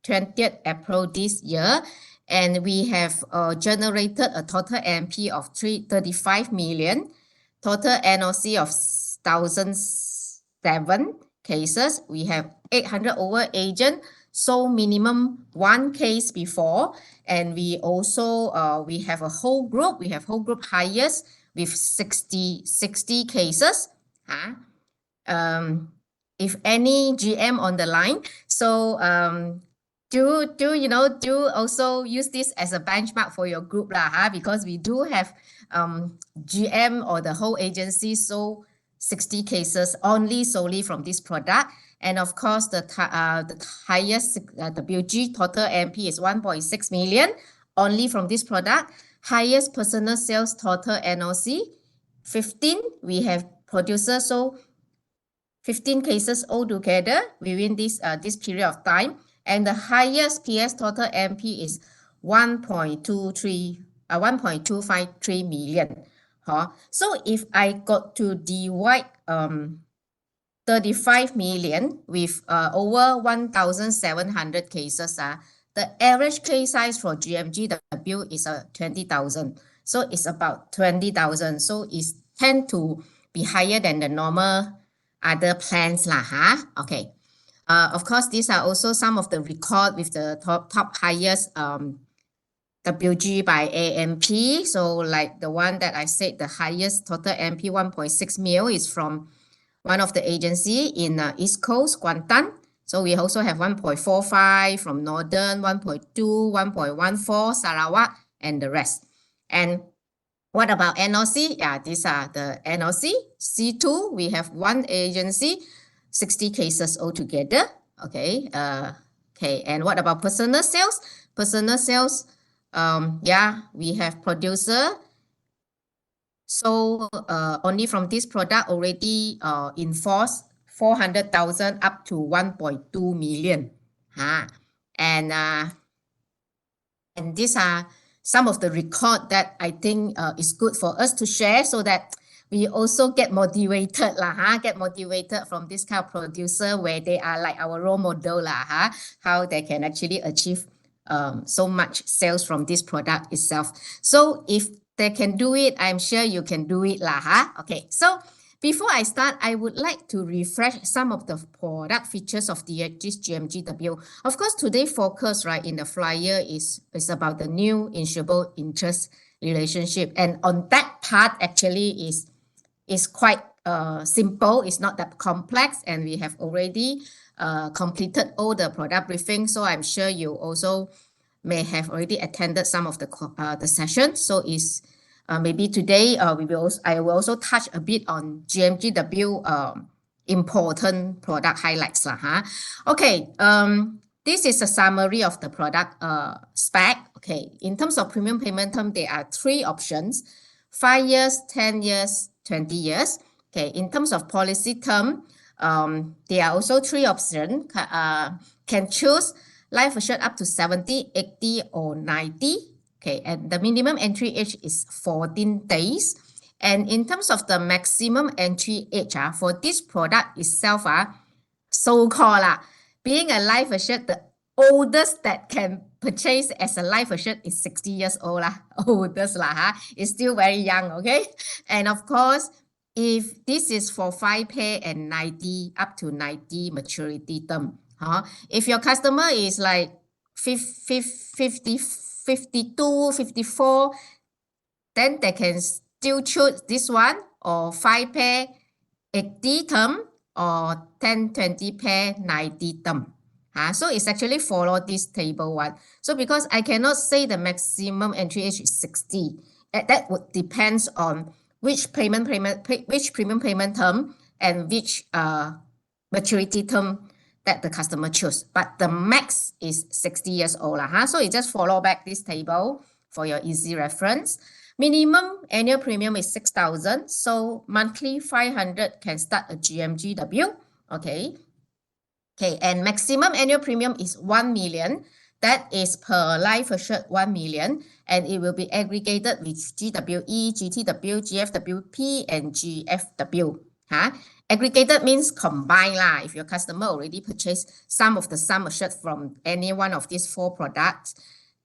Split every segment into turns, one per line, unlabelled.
20th April this year, and we have generated a total NP of 35 million, total NOC of 1,007 cases. We have 800 over agent, so minimum one case before, and we also we have a whole group. We have whole group highest with 60 cases. If any GM on the line, so do also use this as a benchmark for your group lah, because we do have GM or the whole agency, so 60 cases only solely from this product. And of course, the highest WG total MP is 1.6 million only from this product. Highest personal sales total NOC 15. We have producers, so 15 cases altogether within this period of time. And the highest PS total MP is 1.253 million. So if I got to divide 35 million with over 1,700 cases, the average case size for GMGW is 20,000. So it's about 20,000. So it tend to be higher than the normal other plans lah. Okay. Of course, these are also some of the record with the top highest WG by AMP. So like the one that I said, the highest total MP 1.6 mil is from one of the agency in East Coast, Kuantan. So we also have 1.45 from Northern, 1.2, 1.14, Sarawak, and the rest. And what about NOC? Yeah, these are the NOC. C2, we have one agency, 60 cases altogether. Okay. Okay. And what about personal sales? Personal sales, yeah, we have producer. So only from this product already in force 400,000 up to 1.2 million. And these are some of the record that I think is good for us to share, so that we also get motivated get motivated from this kind of producer where they are like our role model how they can actually achieve so much sales from this product itself. So if they can do it, I'm sure you can do it Okay, so before I start, I would like to refresh some of the product features of the GMGW. Of course, today focus in the flyer is about the new insurable interest relationship, and on that part actually is quite simple. It's not that complex, and we have already completed all the product briefing. So I'm sure you also may have already attended some of the sessions. So is maybe today I will also touch a bit on GMGW important product highlights Okay, this is a summary of the product spec. Okay, in terms of premium payment term, there are 3 options: 5 years, 10 years, 20 years. Okay, in terms of policy term, there are also 3 options. Can choose life assured up to 70, 80, or 90. Okay, and the minimum entry age is 14 days. And in terms of the maximum entry age for this product itself, so-called being a life assured, the oldest that can purchase as a life assured is 60 years old oldest is still very young. Okay, and of course, if this is for 5 pay and 90 up to 90 maturity term, if your customer is like 50, 52, 54, then they can still choose this one, or 5 pay 80 term, or 10, 20 pay 90 term. So it's actually follow this table one. So because I cannot say the maximum entry age is 60, that would depends on which premium payment term and which maturity term that the customer choose. But the max is 60 years old. So you just follow back this table for your easy reference. Minimum annual premium is 6,000. So monthly 500 can start a GMGW. Okay. Okay, and maximum annual premium is 1 million. That is per life assured 1 million, and it will be aggregated with GWE, GTW, GFWP, and GFW. Huh? Aggregated means combined lah. If your customer already purchased some of the sum assured from any one of these 4 products,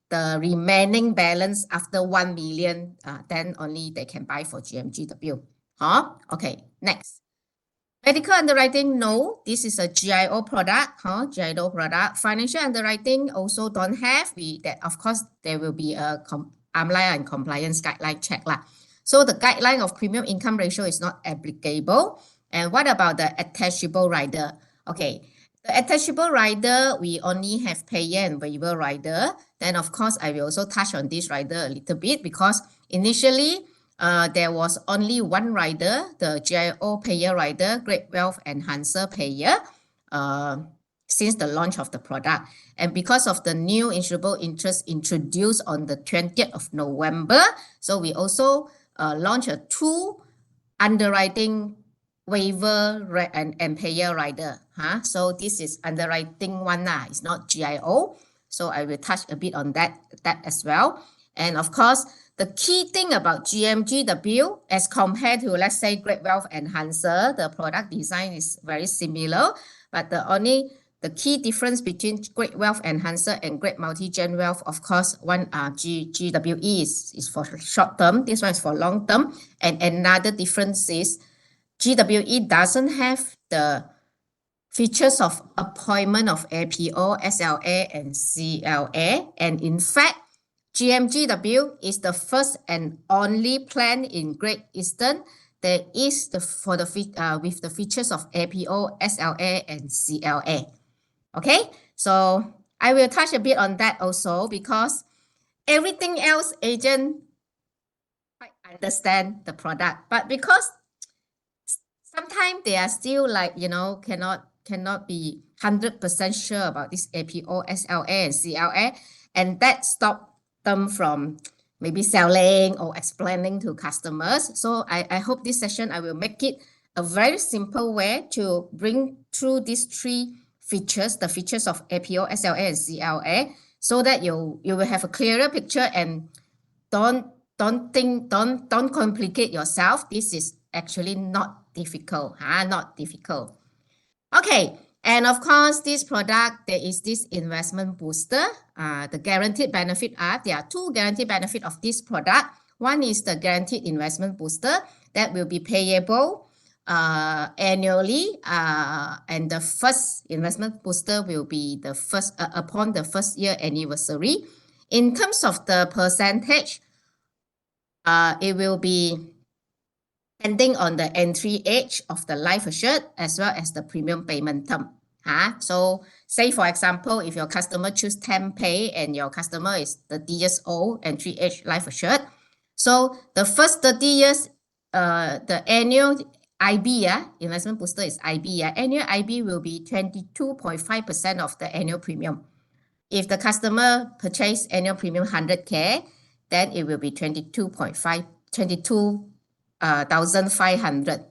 the remaining balance after 1 million, then only they can buy for GMGW. Huh? Okay, next. Medical underwriting, no, this is a GIO product, GIO product. Financial underwriting also don't have. Of course, there will be a AMLA and compliance guideline check lah. So the guideline of premium income ratio is not applicable. And what about the attachable rider? Okay, the attachable rider, we only have payer and waiver rider. Then of course, I will also touch on this rider a little bit because initially, there was only one rider, the GIO payer rider, Great Wealth Enhancer payer, since the launch of the product. And because of the new insurable interest introduced on the 20th of November, so we also launched a 2 underwriting waiver and payer rider. So this is underwriting one, it's not GIO. So I will touch a bit on that as well. And of course, the key thing about GMGW as compared to, let's say, Great Wealth Enhancer, the product design is very similar, but the key difference between Great Wealth Enhancer and Great Multi-Gen Wealth, of course, one GWE is for short term, this one is for long term, and another difference is GWE doesn't have the features of appointment of APO, SLA, and CLA, and in fact, GMGW is the first and only plan in Great Eastern that is with the features of APO, SLA, and CLA. Okay, so I will touch a bit on that also because everything else agent quite understand the product, but because sometimes they are still like, cannot be 100% sure about this APO, SLA, and CLA, and that stopped them from maybe selling or explaining to customers. So I hope this session, I will make it a very simple way to bring through these 3 features, the features of APO, SLA, and CLA, so that you will have a clearer picture and don't complicate yourself. This is actually not difficult, not difficult. Okay, and of course, this product, there is this investment booster. The guaranteed benefit there are 2 guaranteed benefits of this product. One is the guaranteed investment booster that will be payable annually, and the first investment booster will be upon the first year anniversary. In terms of the percentage, it will be depending on the entry age of the life assured as well as the premium payment term. So say, for example, if your customer choose 10 pay and your customer is 30 years old, entry age life assured. So the first 30 years, the annual IB, investment booster is IB. Annual IB will be 22.5% of the annual premium. If the customer purchase annual premium 100K, then it will be 22,500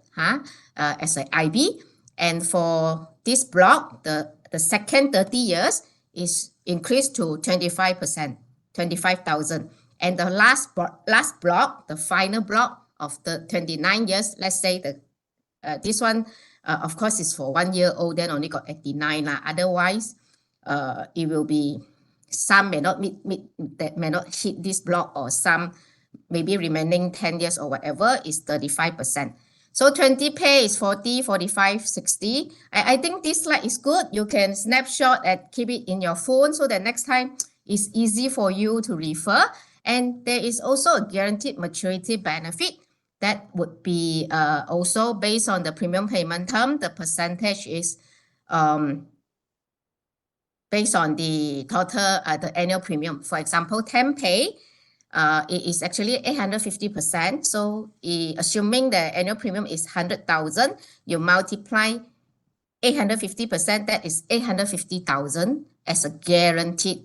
as an IB. And for this block, the second 30 years is increased to 25%, 25,000. And the last block, the final block of the 29 years, let's say this one, of course, is for 1 year old, then only got 89. Otherwise, it will be some may not hit this block, or some maybe remaining 10 years or whatever is 35%. So 20 pay is 40, 45, 60. I think this slide is good. You can snapshot and keep it in your phone so that next time it's easy for you to refer. And there is also a guaranteed maturity benefit that would be also based on the premium payment term. The percentage is based on the total, the annual premium. For example, 10 pay, it is actually 850%. So assuming the annual premium is 100,000, you multiply 850%, that is 850,000 as a guaranteed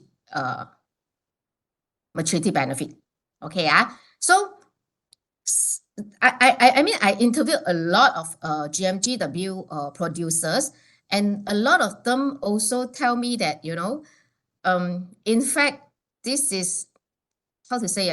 maturity benefit. Okay, so I interviewed a lot of GMGW producers, and a lot of them also tell me that, in fact, this is, how to say,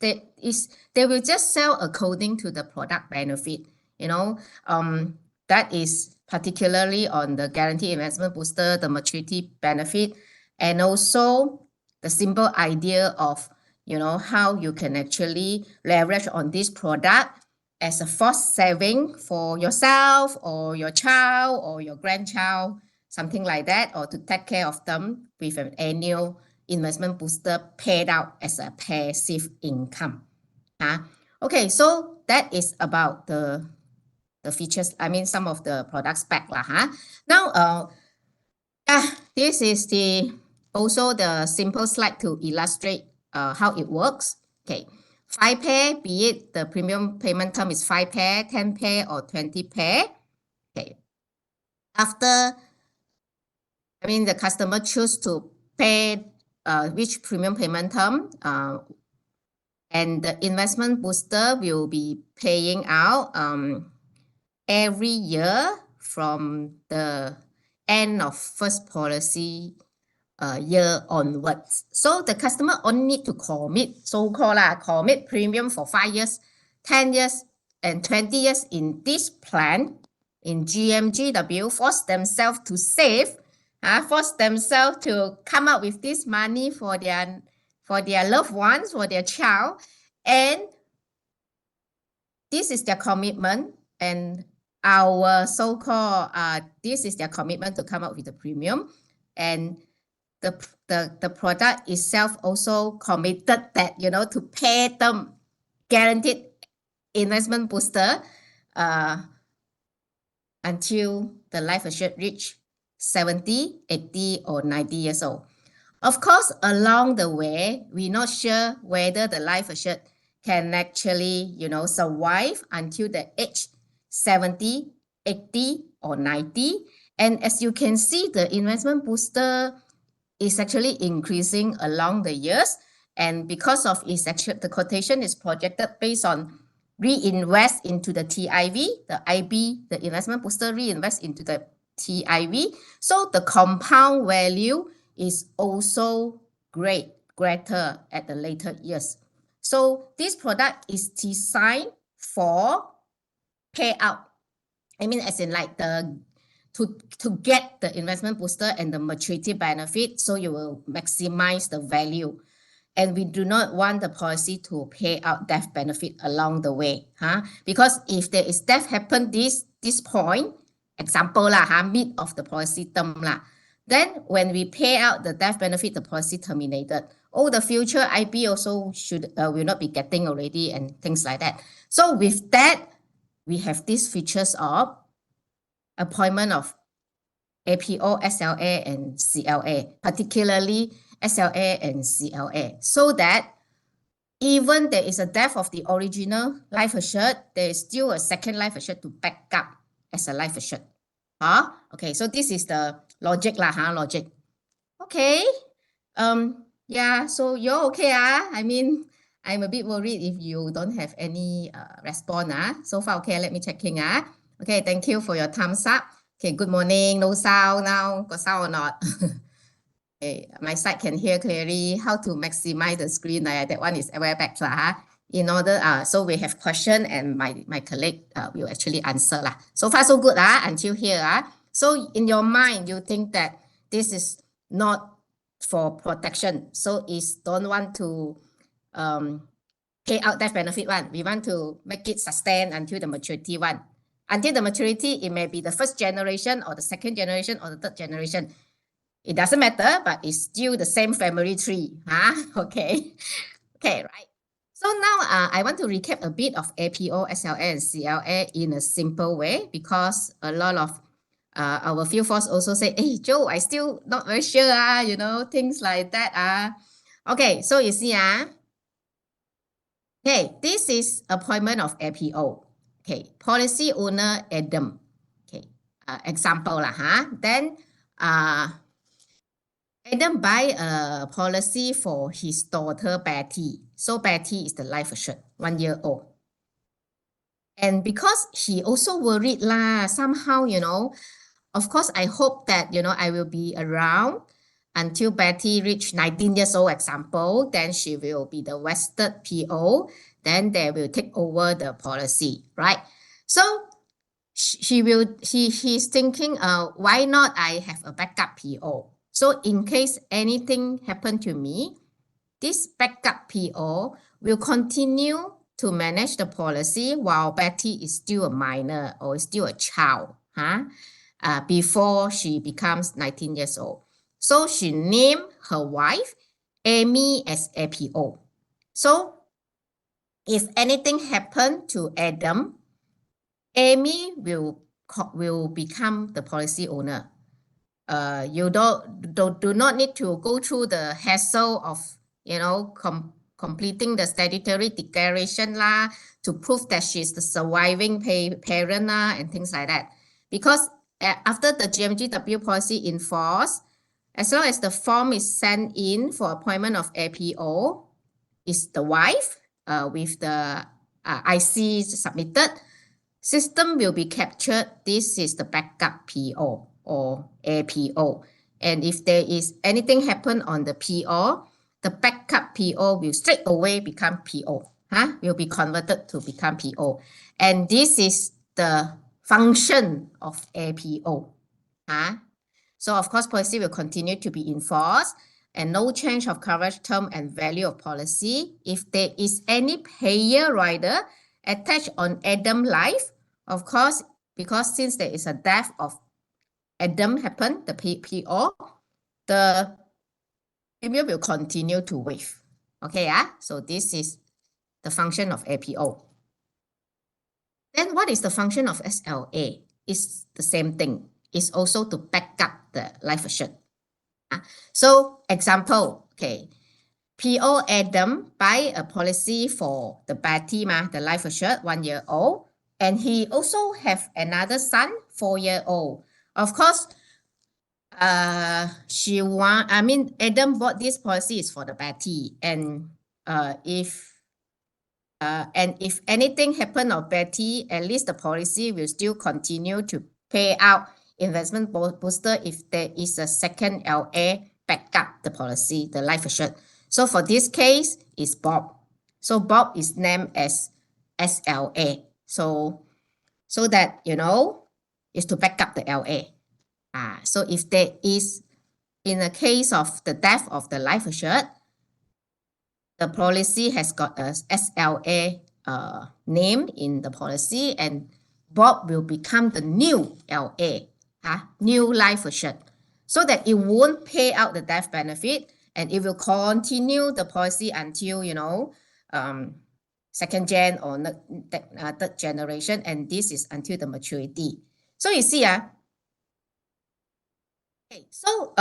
they will just sell according to the product benefit. that is particularly on the guaranteed investment booster, the maturity benefit, and also the simple idea of, how you can actually leverage on this product as a forced saving for yourself or your child or your grandchild, something like that, or to take care of them with an annual investment booster paid out as a passive income. Okay, so that is about the features, some of the product spec lah. Now, this is also the simple slide to illustrate how it works. Okay, 5 pair, be it the premium payment term is 5 pair, 10 pair, or 20 pair. Okay, after, the customer choose to pay which premium payment term, and the investment booster will be paying out every year from the end of first policy year onwards. So the customer only need to commit, commit premium for 5 years, 10 years, and 20 years in this plan in GMGW, force themselves to save, force themselves to come up with this money for their loved ones, for their child, and this is their commitment, and our this is their commitment to come up with the premium, and the product itself also committed that, to pay them guaranteed investment booster until the life assured reach 70, 80, or 90 years old. Of course, along the way, we're not sure whether the life assured can actually, survive until the age 70, 80, or 90. And as you can see, the investment booster is actually increasing along the years. And because of its the quotation is projected based on reinvest into the TIV, the IB, the investment booster reinvest into the TIV. So the compound value is also greater at the later years. So this product is designed for payout. As in like to get the investment booster and the maturity benefit, so you will maximize the value. And we do not want the policy to pay out death benefit along the way. Because if there is death happen this point, example mid of the policy term then when we pay out the death benefit, the policy terminated. The future IB also will not be getting already and things like that. So with that, we have these features of appointment of APO, SLA, and CLA, particularly SLA and CLA, so that even there is a death of the original life assured, there is still a second life assured to back up as a life assured. Okay, so this is the logic logic. Okay, yeah, so you're okay, I'm a bit worried if you don't have any response. So far, okay, let me check in. Okay, thank you for your thumbs up. Okay, good morning. No sound now. Got sound or not? Okay, my side can hear clearly. How to maximize the screen? That one is way back. In order, so we have question and my colleague will actually answer. So far, so good until here. So in your mind, you think that this is not for protection. So is don't want to pay out death benefit one. We want to make it sustain until the maturity one. Until the maturity, it may be the first generation or the second generation or the third generation. It doesn't matter, but it's still the same family tree. Okay. Okay, right. So now I want to recap a bit of APO, SLA, and CLA in a simple way, because a lot of our field force also say, hey, Joe, I still not very sure, things like that. Okay, so you see, okay, this is appointment of APO. Okay, policy owner Adam. Okay, example Then Adam buy a policy for his daughter Betty. So Betty is the life assured, 1 year old. And because he also worried somehow, of course, I hope that, I will be around until Betty reach 19 years old, example, then she will be the vested PO, then they will take over the policy, right? So he's thinking, why not I have a backup PO? So in case anything happened to me, this backup PO will continue to manage the policy while Betty is still a minor or still a child, before she becomes 19 years old. So she named her wife Amy as APO. So if anything happened to Adam, Amy will become the policy owner. You do not need to go through the hassle of, completing the statutory declaration to prove that she's the surviving parent and things like that. Because after the GMGW policy in force, as long as the form is sent in for appointment of APO, is the wife with the IC submitted, system will be captured. This is the backup PO or APO. And if there is anything happen on the PO, the backup PO will straight away become PO, will be converted to become PO. And this is the function of APO. So of course, policy will continue to be enforced and no change of coverage term and value of policy. If there is any payer rider attached on Adam life, of course, because since there is a death of Adam happen, the PO, the premium will continue to waive. Okay, so this is the function of APO. Then what is the function of SLA? It's the same thing. It's also to back up the life assured. So example, okay, PO Adam buy a policy for the Betty, the life assured, 1 year old, and he also have another son, 4 year old. Of course, Adam bought this policy is for the Betty, and if anything happen of Betty, at least the policy will still continue to pay out investment booster if there is a second LA back up the policy, the life assured. So for this case, is Bob. So Bob is named as SLA. So that, is to back up the LA. So if there is, in the case of the death of the life assured, the policy has got a SLA name in the policy, and Bob will become the new LA, new life assured, so that it won't pay out the death benefit, and it will continue the policy until, second gen or third generation, and this is until the maturity. So you see, okay, so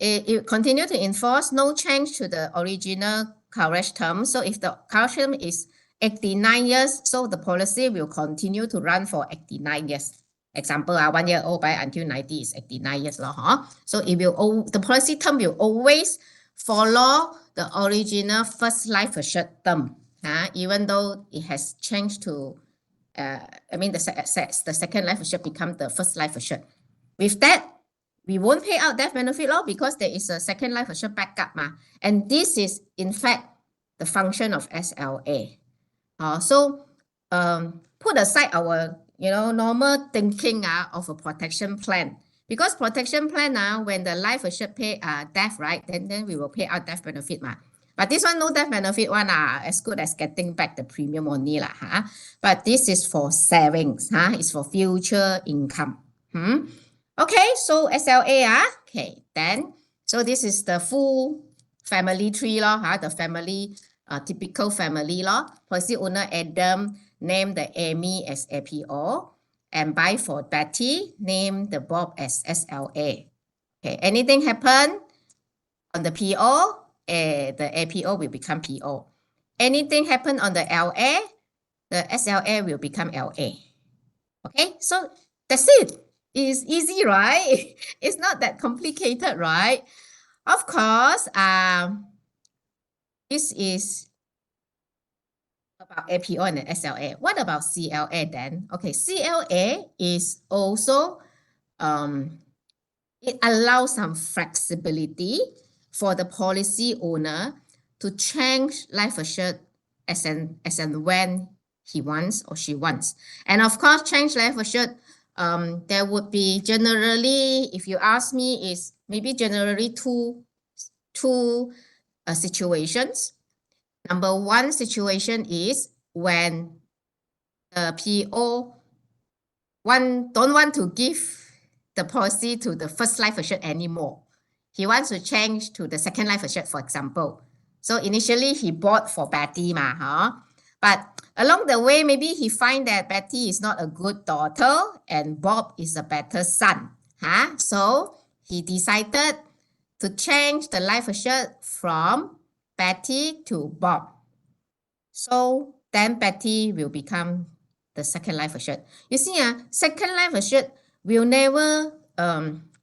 it continue to enforce, no change to the original coverage term. So if the coverage term is 89 years, so the policy will continue to run for 89 years. Example, 1 year old by until 90 is 89 years. So it will, the policy term will always follow the original first life assured term, even though it has changed to, the second life assured become the first life assured. With that, we won't pay out death benefit because there is a second life assured backup. And this is, in fact, the function of SLA. So put aside our normal thinking of a protection plan. Because protection plan, when the life assured pay death, right, then we will pay out death benefit. But this one, no death benefit one, as good as getting back the premium only. But this is for savings. It's for future income. Okay, so SLA, okay, then, so this is the full family tree, the family, typical family, policy owner Adam, name the Amy as APO, and buy for Betty, name the Bob as SLA. Okay, anything happen on the PO, the APO will become PO. Anything happen on the LA, the SLA will become LA. Okay, so that's it. It's easy, right? It's not that complicated, right? Of course, this is about APO and SLA. What about CLA then? Okay, CLA is also, it allows some flexibility for the policy owner to change life assured as and when he wants or she wants. And of course, change life assured, there would be generally, if you ask me, is maybe generally two situations. Number one situation is when the PO don't want to give the policy to the first life assured anymore. He wants to change to the second life assured, for example. So initially he bought for Betty, but along the way, maybe he find that Betty is not a good daughter and Bob is a better son. So he decided to change the life assured from Betty to Bob. So then Betty will become the second life assured. You see, second life assured will never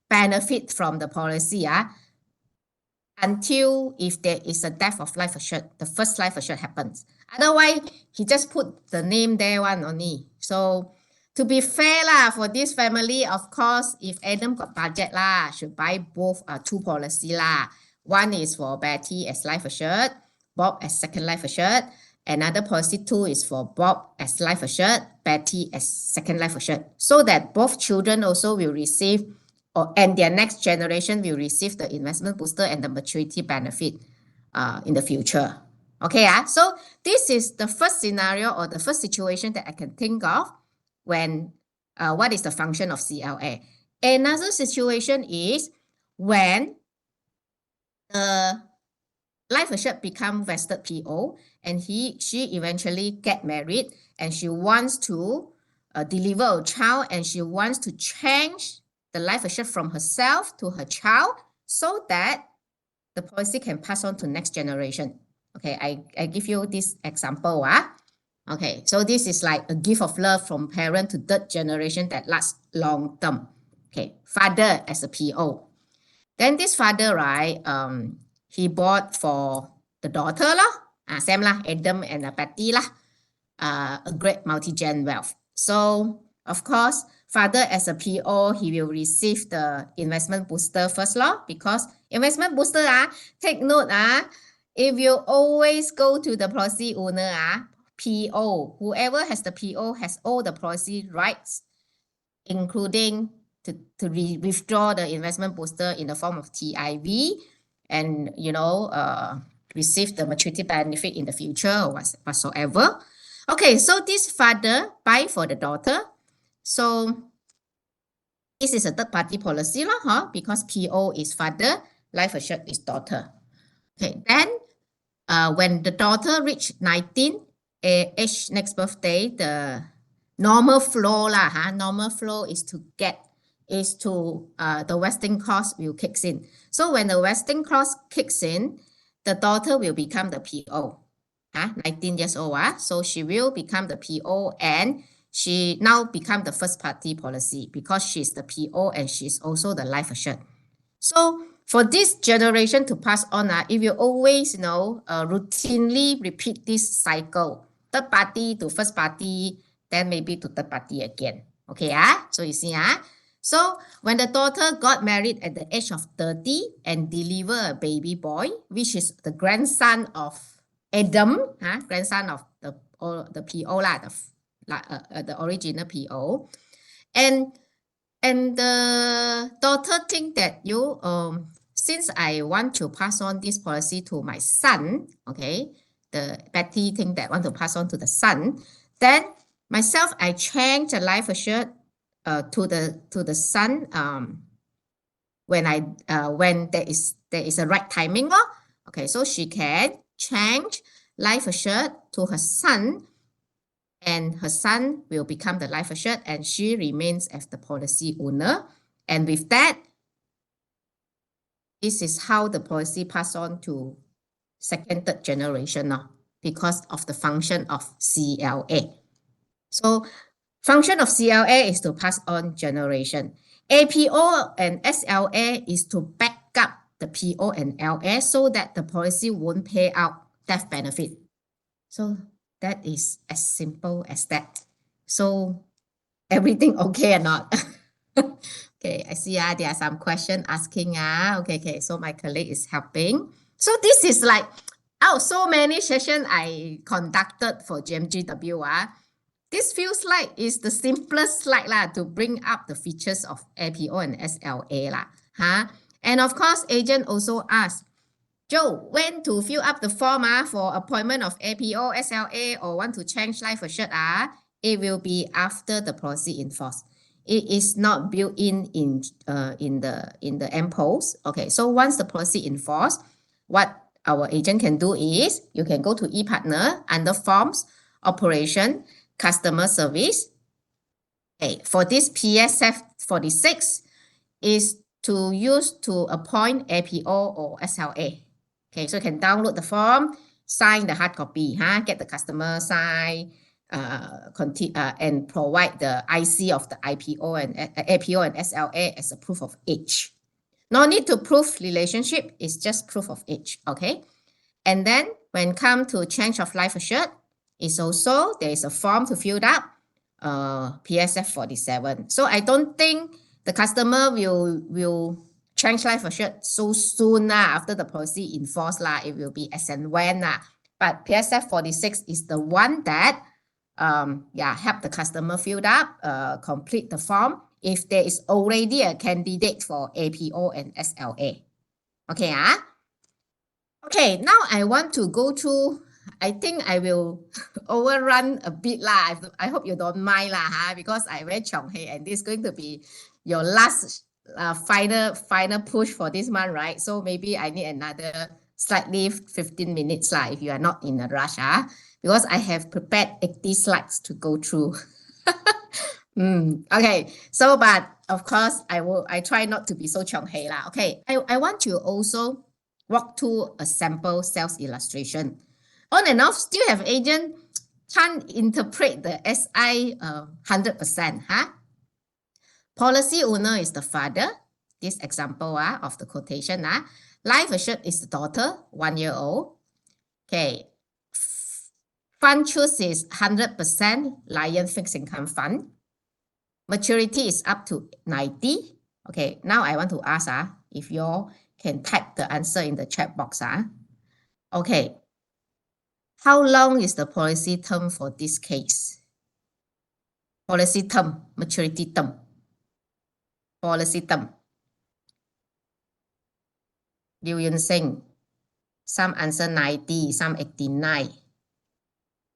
benefit from the policy until if there is a death of life assured, the first life assured happens. Otherwise, he just put the name there one only. So to be fair for this family, of course, if Adam got budget should buy both two policy One is for Betty as life assured, Bob as second life assured. Another policy 2 is for Bob as life assured, Betty as second life assured, so that both children also will receive, and their next generation will receive the investment booster and the maturity benefit in the future. Okay, so this is the first scenario or the first situation that I can think of when what is the function of CLA. Another situation is when the life assured become vested PO and she eventually get married and she wants to deliver a child and she wants to change the life assured from herself to her child so that the policy can pass on to next generation. Okay, I give you this example. Okay, so this is like a gift of love from parent to third generation that lasts long term. Okay, father as a PO. Then this father, right, he bought for the daughter same Adam and Betty a great multi-gen wealth. So of course, father as a PO, he will receive the investment booster first because investment booster take note if you always go to the policy owner PO, whoever has the PO has all the policy rights, including to withdraw the investment booster in the form of TIV and, receive the maturity benefit in the future or whatsoever. Okay, so this father buy for the daughter. So this is a third party policy because PO is father, life assured is daughter. Okay, then when the daughter reach 19, age next birthday, the normal flow normal flow is to the vesting clause will kicks in. So when the vesting clause kicks in, the daughter will become the PO. 19 years old, so she will become the PO and she now become the first party policy because she's the PO and she's also the life assured. So for this generation to pass on, if you always, routinely repeat this cycle, third party to first party, then maybe to third party again. Okay, so you see, so when the daughter got married at the age of 30 and deliver a baby boy, which is the grandson of Adam, grandson of the PO the original PO, and the daughter think that since I want to pass on this policy to my son, okay, the Betty think that want to pass on to the son, then myself I change the life assured to the son when there is a right timing. Okay, so she can change life assured to her son and her son will become the life assured and she remains as the policy owner. And with that, this is how the policy pass on to second, third generation now because of the function of CLA. So function of CLA is to pass on generation. APO and SLA is to back up the PO and LA so that the policy won't pay out death benefit. So that is as simple as that. So everything okay or not? Okay, I see there are some questions asking. Okay, so my colleague is helping. So this is like Oh, so many sessions I conducted for GMGW. This feels like is the simplest slide lah, to bring up the features of APO and SLA lah. And of course, agent also asked, Joe, when to fill up the form for appointment of APO, SLA, or want to change life assured? It will be after the policy in force. It is not built in the MPOS. Okay, so once the policy in force, what our agent can do is you can go to ePartner under Forms, Operation, Customer Service. Okay, for this PSF 46 is to use to appoint APO or SLA. Okay, so you can download the form, sign the hard copy, get the customer sign, and provide the IC of the APO and SLA as a proof of age. No need to prove relationship, it's just proof of age, okay? And then when come to change of life assured, it's also, there is a form to fill up, PSF 47. So I don't think the customer will change life assured so soon after the policy in force. It will be as and when. But PSF 46 is the one that help the customer fill up, complete the form if there is already a candidate for APO and SLA. Okay, Okay, now I want to go through, I think I will overrun a bit lah. I hope you don't mind lah, because I very chong hey, and this is going to be your last final push for this month, right? So maybe I need another slightly 15 minutes lah if you are not in a rush, because I have prepared 80 slides to go through. Okay, so but of course I try not to be so chong hey lah. Okay, I want to also walk through a sample sales illustration. On and off, still have agent can't interpret the SI 100%. Policy owner is the father. This example of the quotation. Life assured is the daughter, 1 year old. Okay. Fund choose is 100% Lion fixed income fund. Maturity is up to 90. Okay, now I want to ask if you can type the answer in the chat box. Okay. How long is the policy term for this case? Policy term, maturity term. Policy term. Liu Yun Sing. Some answer 90, some 89.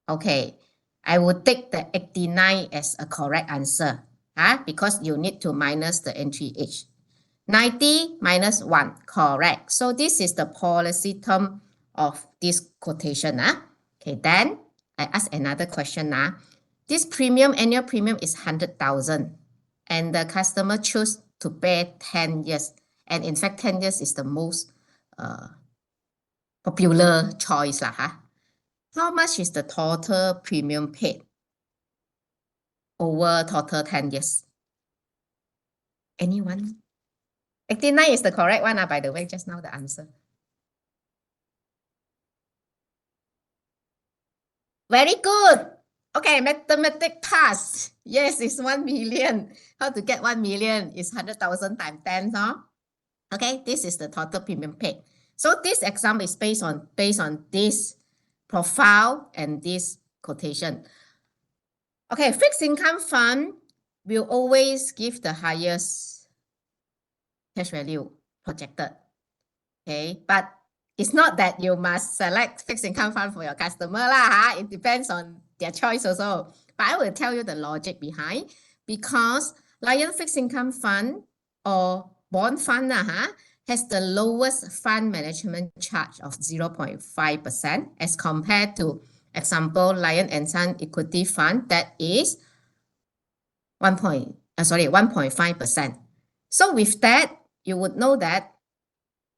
Okay. I would take the 89 as a correct answer. Because you need to minus the entry age. 90 minus 1, correct. So this is the policy term of this quotation. Okay, then I ask another question. This premium, annual premium is 100,000 and the customer choose to pay 10 years. And in fact, 10 years is the most popular choice. How much is the total premium paid over total 10 years? Anyone? 89 is the correct one, by the way, just now the answer. Very good. Okay, mathematics pass. Yes, it's 1 million. How to get 1 million? It's 100,000 times 10, Okay, this is the total premium paid. So this example is based on this profile and this quotation. Okay, fixed income fund will always give the highest cash value projected. Okay, but it's not that you must select fixed income fund for your customer lah. It depends on their choice also. But I will tell you the logic behind, because Lion fixed income fund or bond fund has the lowest fund management charge of 0.5% as compared to example Lion and Son equity fund that is 1.5%. So with that, you would know that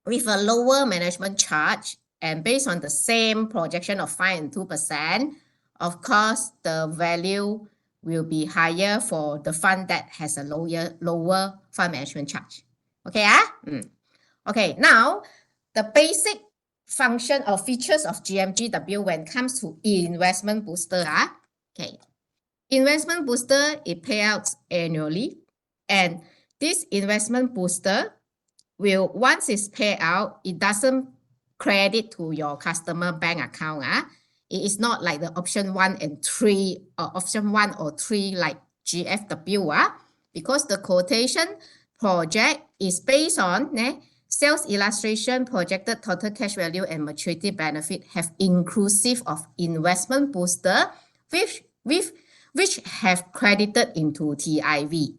with a lower management charge and based on the same projection of 5 and 2%, of course, the value will be higher for the fund that has a lower fund management charge. Okay, Okay, now the basic function or features of GMGW when it comes to investment booster. Okay, investment booster, it payouts annually, and this investment booster will, once it's paid out, it doesn't credit to your customer bank account. It is not like the option 1 and 3 or option 1 or 3 like GFW. Because the quotation project is based on sales illustration, projected total cash value and maturity benefit have inclusive of investment booster which have credited into TIV.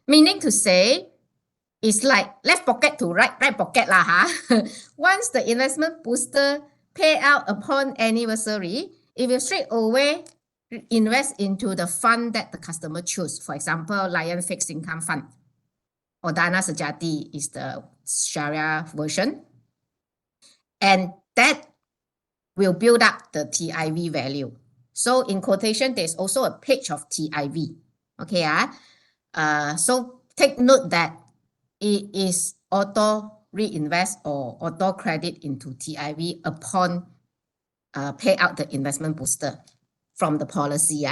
Meaning to say, it's like left pocket to right pocket lah. Once the investment booster pay out upon anniversary, it will straight away invest into the fund that the customer choose. For example, Lion Fixed Income Fund or Dana Sejati is the Sharia version. And that will build up the TIV value. So in quotation, there's also a page of TIV. Okay, so take note that it is auto reinvest or auto credit into TIV upon pay out the investment booster from the policy.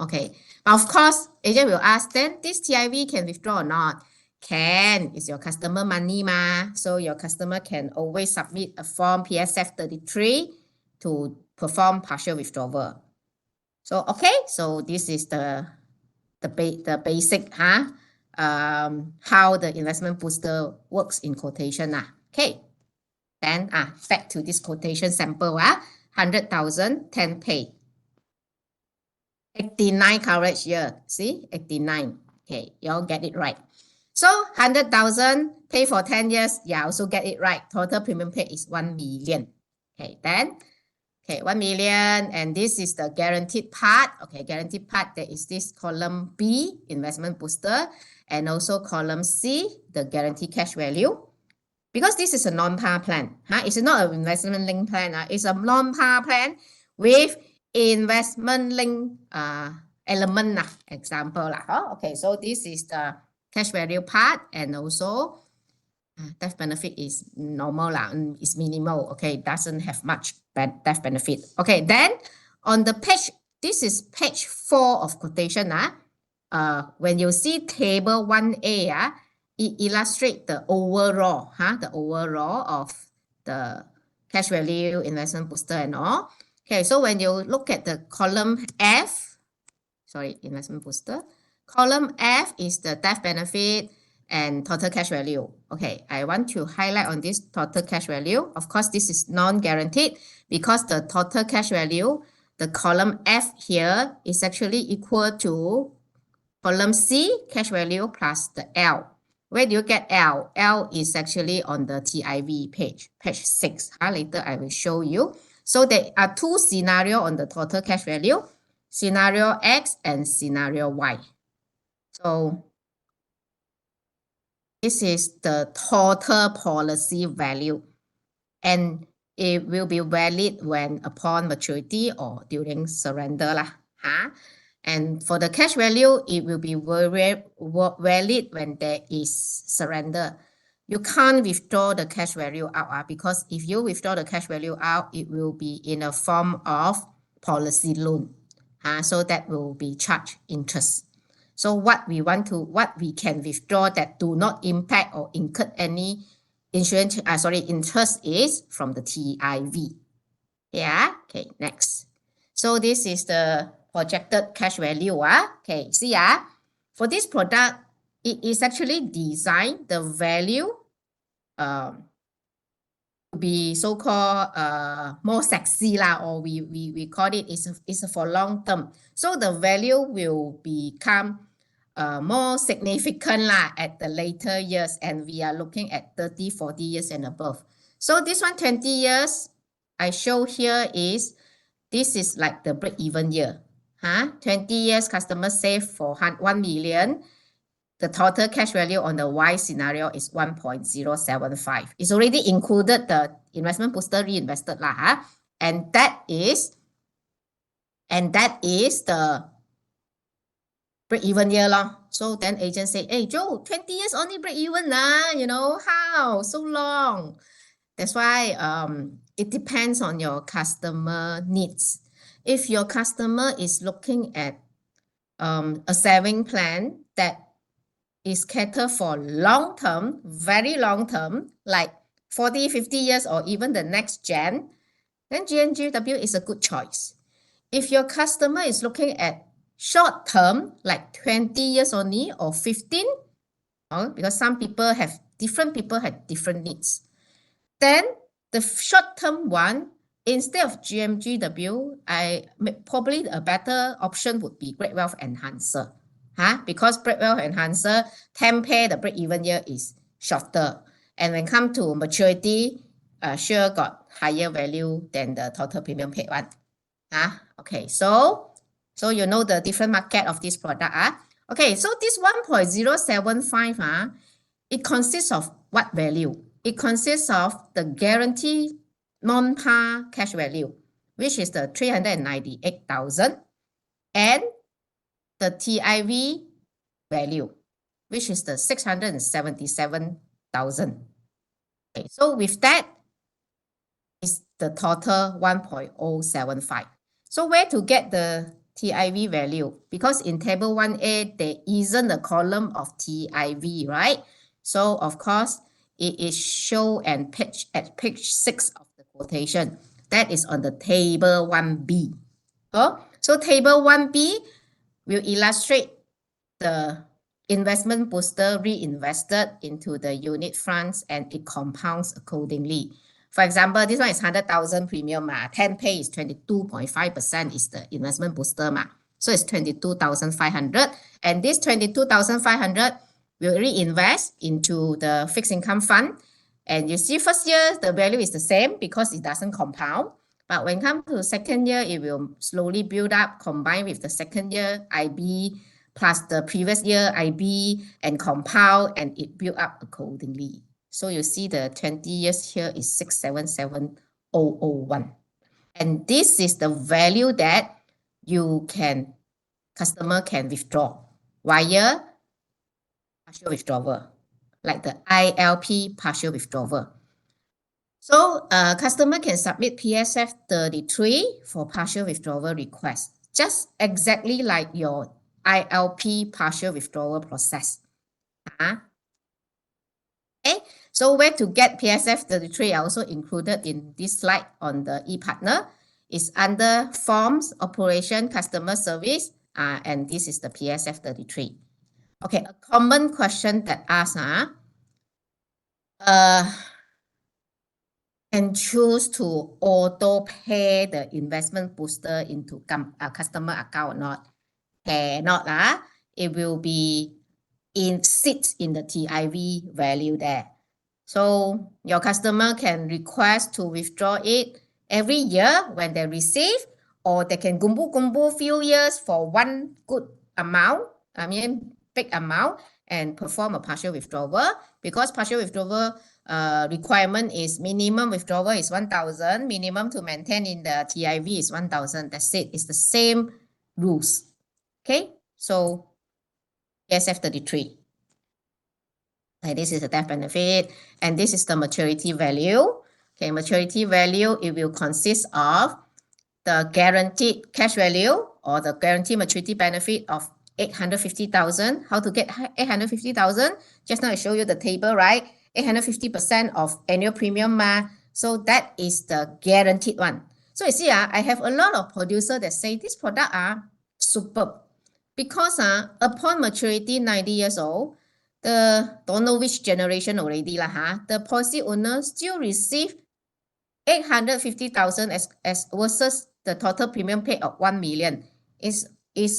Okay, but of course, agent will ask, then this TIV can withdraw or not? Can. It's your customer money so your customer can always submit a form PSF 33 to perform partial withdrawal. So okay, so this is the basic how the investment booster works in quotation. Okay, then back to this quotation sample. 100,000, 10 pay. 89 coverage year. See, 89. Okay, you all get it right. So 100,000 pay for 10 years. Yeah, also get it right. Total premium paid is 1 million. Okay, then 1 million, and this is the guaranteed part. Okay, guaranteed part, there is this column B, investment booster, and also column C, the guaranteed cash value. Because this is a non-par plan, it's not an investment link plan, it's a non-par plan with investment link element example. Okay, so this is the cash value part, and also death benefit is normal is minimal. Okay, doesn't have much death benefit. Okay, then on the page, this is page 4 of quotation. When you see table 1A, it illustrates the overall, of the cash value, investment booster, and all. Okay, so when you look at the column F, investment booster, column F is the death benefit and total cash value. Okay, I want to highlight on this total cash value. Of course, this is non-guaranteed because the total cash value, the column F here is actually equal to column C, cash value plus the L. Where do you get L? L is actually on the TIV page 6. Later I will show you. So there are 2 scenarios on the total cash value, scenario X and scenario Y. So this is the total policy value, and it will be valid when upon maturity or during surrender. And for the cash value, it will be valid when there is surrender. You can't withdraw the cash value out because if you withdraw the cash value out, it will be in a form of policy loan. So that will be charged interest. So what we can withdraw that do not impact or incur any interest is from the TIV. Okay, next. So this is the projected cash value. Okay, see, for this product, it is actually designed the value to be so-called more sexy or we call it is for long term. So the value will become more significant at the later years, and we are looking at 30, 40 years and above. So this one, 20 years, I show here this is like the break-even year. 20 years customer save for 1 million. The total cash value on the Y scenario is 1.075. It's already included the investment booster reinvested and that is the break-even year So then agent say, hey Joe, 20 years only break-even how so long? That's why it depends on your customer needs. If your customer is looking at a saving plan that is catered for long term, very long term, like 40, 50 years, or even the next gen, then GNGW is a good choice. If your customer is looking at short term, like 20 years only or 15, because different people have different needs, then the short term one, instead of GMGW, probably a better option would be Great Wealth Enhancer. Because Great Wealth Enhancer, 10-pair, the break-even year is shorter. And when it comes to maturity, sure got higher value than the total premium paid one. Okay, so you know the different market of this product. Okay, so this 1.075, it consists of what value? It consists of the guaranteed non-par cash value, which is the 398,000, and the TIV value, which is the 677,000. Okay, so with that is the total 1.075. So where to get the TIV value? Because in table 1A, there isn't a column of TIV, right? So of course, it is shown at page 6 of the quotation. That is on the table 1B. So table 1B will illustrate the investment booster reinvested into the unit funds, and it compounds accordingly. For example, this one is 100,000 premium. 10-pay is 22.5% is the investment booster. So it's 22,500. And this 22,500 will reinvest into the fixed income fund. And you see first year, the value is the same because it doesn't compound. But when it comes to second year, it will slowly build up, combined with the second year IB plus the previous year IB and compound, and it build up accordingly. So you see the 20 years here is 677,001. And this is the value that customer can withdraw via partial withdrawal, like the ILP partial withdrawal. So customer can submit PSF 33 for partial withdrawal request, just exactly like your ILP partial withdrawal process. Okay, so where to get PSF 33 are also included in this slide on the ePartner. It's under Forms, Operation, Customer Service, and this is the PSF 33. Okay, a common question that asks, can choose to auto pay the investment booster into customer account or not? Cannot. It will be sit in the TIV value there. So your customer can request to withdraw it every year when they receive, or they can gumbu few years for one good amount, big amount, and perform a partial withdrawal. Because partial withdrawal requirement is minimum withdrawal is 1,000, minimum to maintain in the TIV is 1,000. That's it. It's the same rules. Okay, so PSF 33. And this is the death benefit, and this is the maturity value. Okay, maturity value, it will consist of the guaranteed cash value or the guaranteed maturity benefit of 850,000. How to get 850,000? Just now I show you the table, right? 850% of annual premium. So that is the guaranteed one. So you see, I have a lot of producers that say this product are superb because upon maturity 90 years old, don't know which generation already the policy owner still receive 850,000 as versus the total premium paid of 1 million is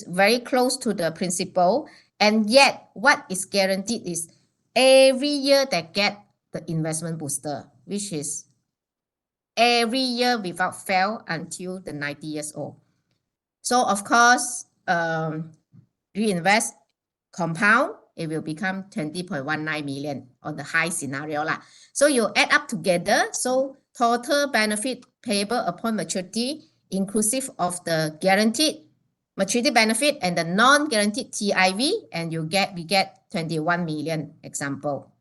very close to the principal, and yet what is guaranteed is every year they get the investment booster, which is every year without fail until the 90 years old. So of course, reinvest, compound, it will become 20.19 million on the high scenario. So you add up together. So total benefit payable upon maturity, inclusive of the guaranteed maturity benefit and the non-guaranteed TIV, and we get 21 million example.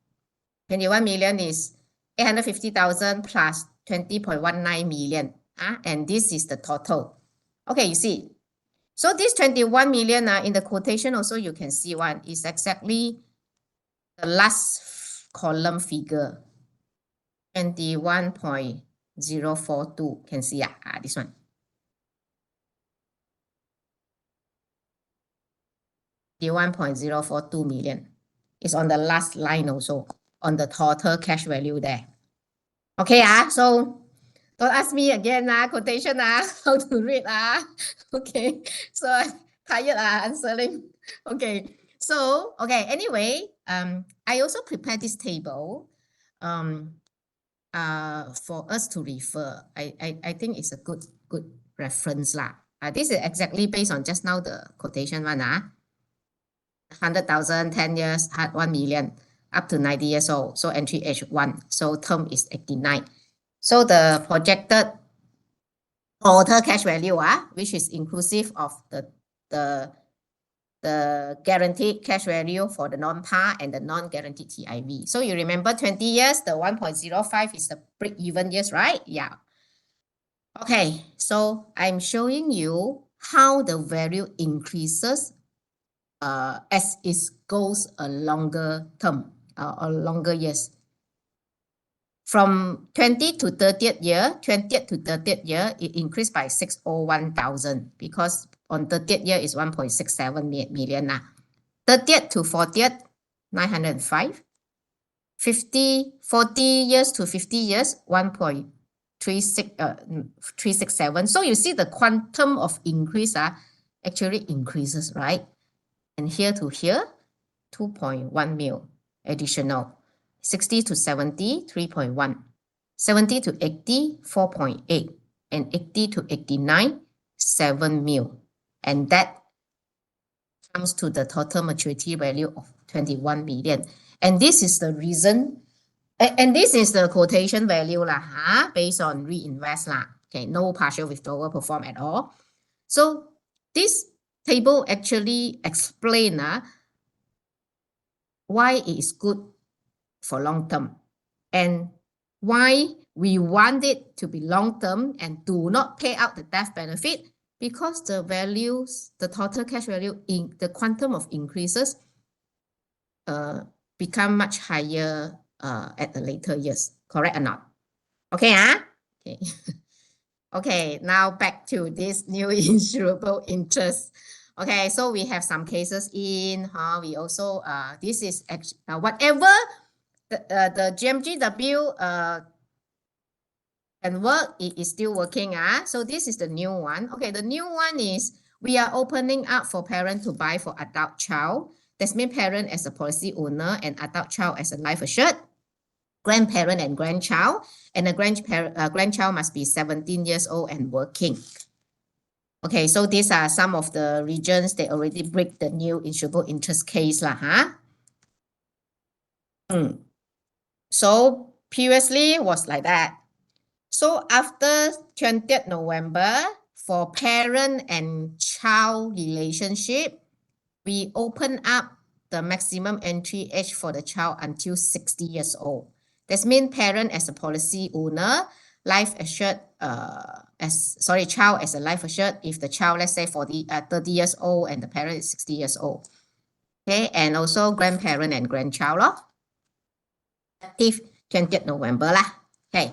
21 million is 850,000 plus 20.19 million. And this is the total. Okay, you see. So this 21 million in the quotation also you can see one is exactly the last column figure. 21.042. Can see this one. 21.042 million. It's on the last line also, on the total cash value there. Okay, so don't ask me again, quotation, how to read, okay, so I'm tired, answering. Okay, so, okay, anyway, I also prepared this table, for us to refer. I think it's a good reference lah. This is exactly based on just now the quotation one, 100,000, 10 years, 1 million, up to 90 years old. So entry age 1. So term is 89. So the projected total cash value, which is inclusive of the guaranteed cash value for the non-par and the non-guaranteed TIV. So you remember 20 years, the 1.05 is the break-even years, right? Yeah. Okay, so I'm showing you how the value increases as it goes a longer term or longer years. From 20th to 30th year, 20th to 30th year, it increased by 601,000 because on 30th year is 1.67 million. 30th to 40th, 905. 40 years to 50 years, 367. So you see the quantum of increase actually increases, right? And here to here, 2.1 mil additional. 60 to 70, 3.1. 70 to 80, 4.8. And 80 to 89, 7 mil. And that comes to the total maturity value of 21 million. And this is the reason, and this is the quotation value based on reinvest Okay, no partial withdrawal perform at all. So this table actually explain why it is good for long term and why we want it to be long term and do not pay out the death benefit, because the values, the total cash value in the quantum of increases become much higher at the later years. Correct or not? Okay, okay. Okay, now back to this new insurable interest. Okay, so we have some cases in, we also, this is whatever the GMGW can work, it is still working. So this is the new one. Okay, the new one is we are opening up for parent to buy for adult child. That means parent as a policy owner and adult child as a life assured. Grandparent and grandchild, and the grandchild must be 17 years old and working. Okay, so these are some of the regions that already break the new insurable interest case So previously was like that. So after 20th November, for parent and child relationship, we open up the maximum entry age for the child until 60 years old. That means parent as a policy owner, life assured child as a life assured if the child, let's say 30 years old and the parent is 60 years old. Okay, and also grandparent and grandchild active 20th November Okay.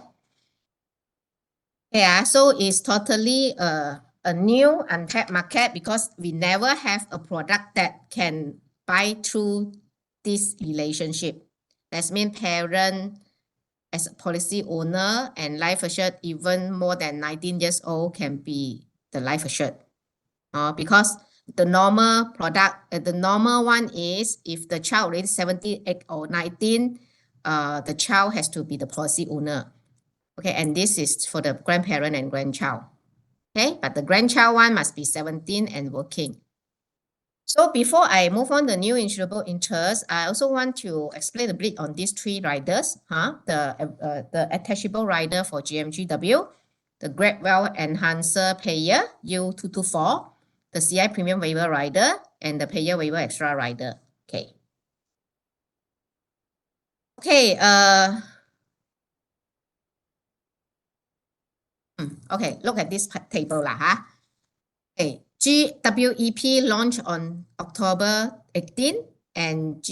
Yeah, so it's totally a new untapped market because we never have a product that can buy through this relationship. That means parent as a policy owner and life assured even more than 19 years old can be the life assured. Because the normal product, the normal one is if the child already 78 or 19, the child has to be the policy owner. Okay, and this is for the grandparent and grandchild. Okay, but the grandchild one must be 17 and working. So before I move on the new insurable interest, I also want to explain a bit on these three riders. The attachable rider for GMGW, the Great Wealth Enhancer Payer U224, the CI Premium Waiver Rider, and the Payer Waiver Extra Rider. Okay. Okay. Okay. Look at this table Okay. GWEP launched on October 18 and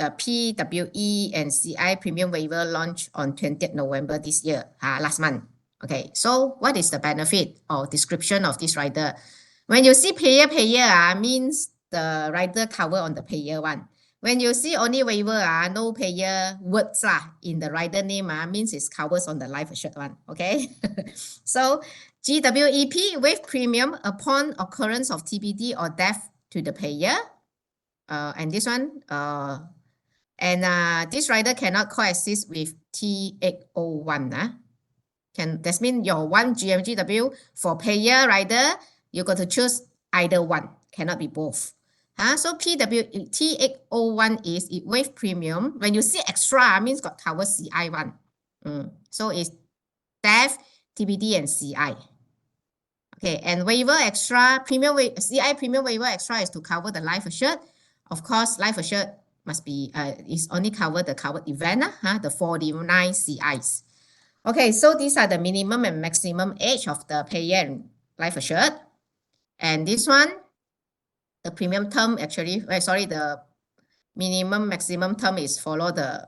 PWE and CI premium waiver launched on 20th November this year, last month. Okay, so what is the benefit or description of this rider? When you see payer, means the rider cover on the payer one. When you see only waiver, no payer words in the rider name, means it covers on the life assured one. Okay, so GWEP waive premium upon occurrence of TBD or death to the payer. And this one, this rider cannot coexist with T801. That means your one GMGW for payer rider, you got to choose either one, cannot be both. So T801 is it waive premium. When you see extra, means got cover CI one. So it's death, TBD, and CI. Okay, and waiver extra premium CI premium waiver extra is to cover the life assured. Of course, life assured must be is only cover the covered event, the 49 CIs. Okay, so these are the minimum and maximum age of the payer and life assured. And this one, the premium term actually, the minimum maximum term is follow the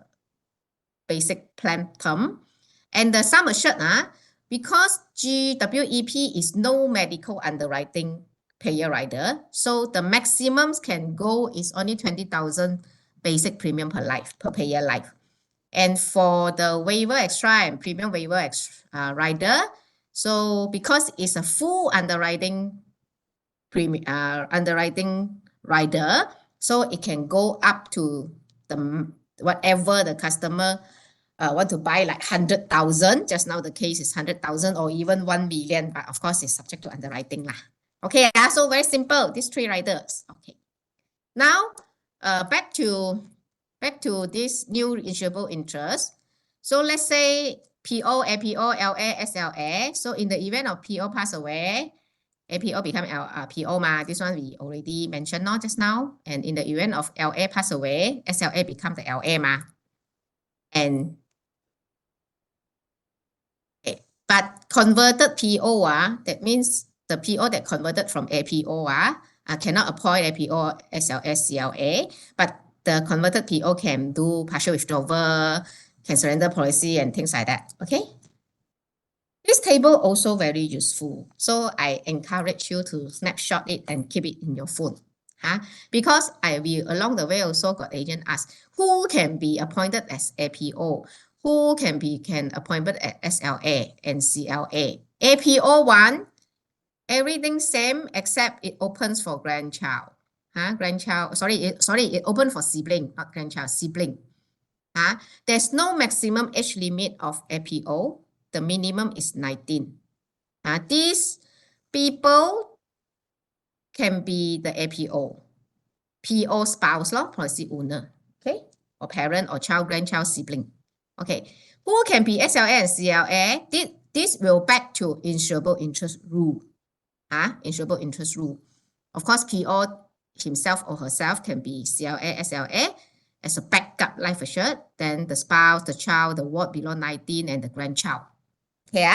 basic plan term. And the sum assured, because GWEP is no medical underwriting payer rider, so the maximums can go is only 20,000 basic premium per payer life. And for the waiver extra and premium waiver extra, rider, so because it's a full underwriting rider, so it can go up to the whatever the customer want to buy, like 100,000. Just now the case is 100,000 or even 1 million, but of course it's subject to underwriting lah. Okay, so very simple, these three riders. Okay, now back to this new insurable interest. So let's say PO, APO, LA, SLA. So in the event of PO pass away, APO become PO this one we already mentioned just now. And in the event of LA pass away, SLA become the LA And but converted PO, that means the PO that converted from APO cannot appoint APO, SLA, CLA, but the converted PO can do partial withdrawal, can surrender policy and things like that. Okay. This table also very useful. So I encourage you to snapshot it and keep it in your phone. Because I will along the way also got agent ask who can be appointed as APO, who can appointed as SLA and CLA. APO one, everything same except it opens for grandchild. It open for sibling, not grandchild, sibling. There's no maximum age limit of APO. The minimum is 19. These people can be the APO, PO spouse, policy owner, okay, or parent or child, grandchild, sibling. Okay, who can be SLA and CLA? This will back to insurable interest rule. Insurable interest rule. Of course, PO himself or herself can be CLA, SLA as a backup life assured. Then the spouse, the child, the ward below 19, and the grandchild. Okay.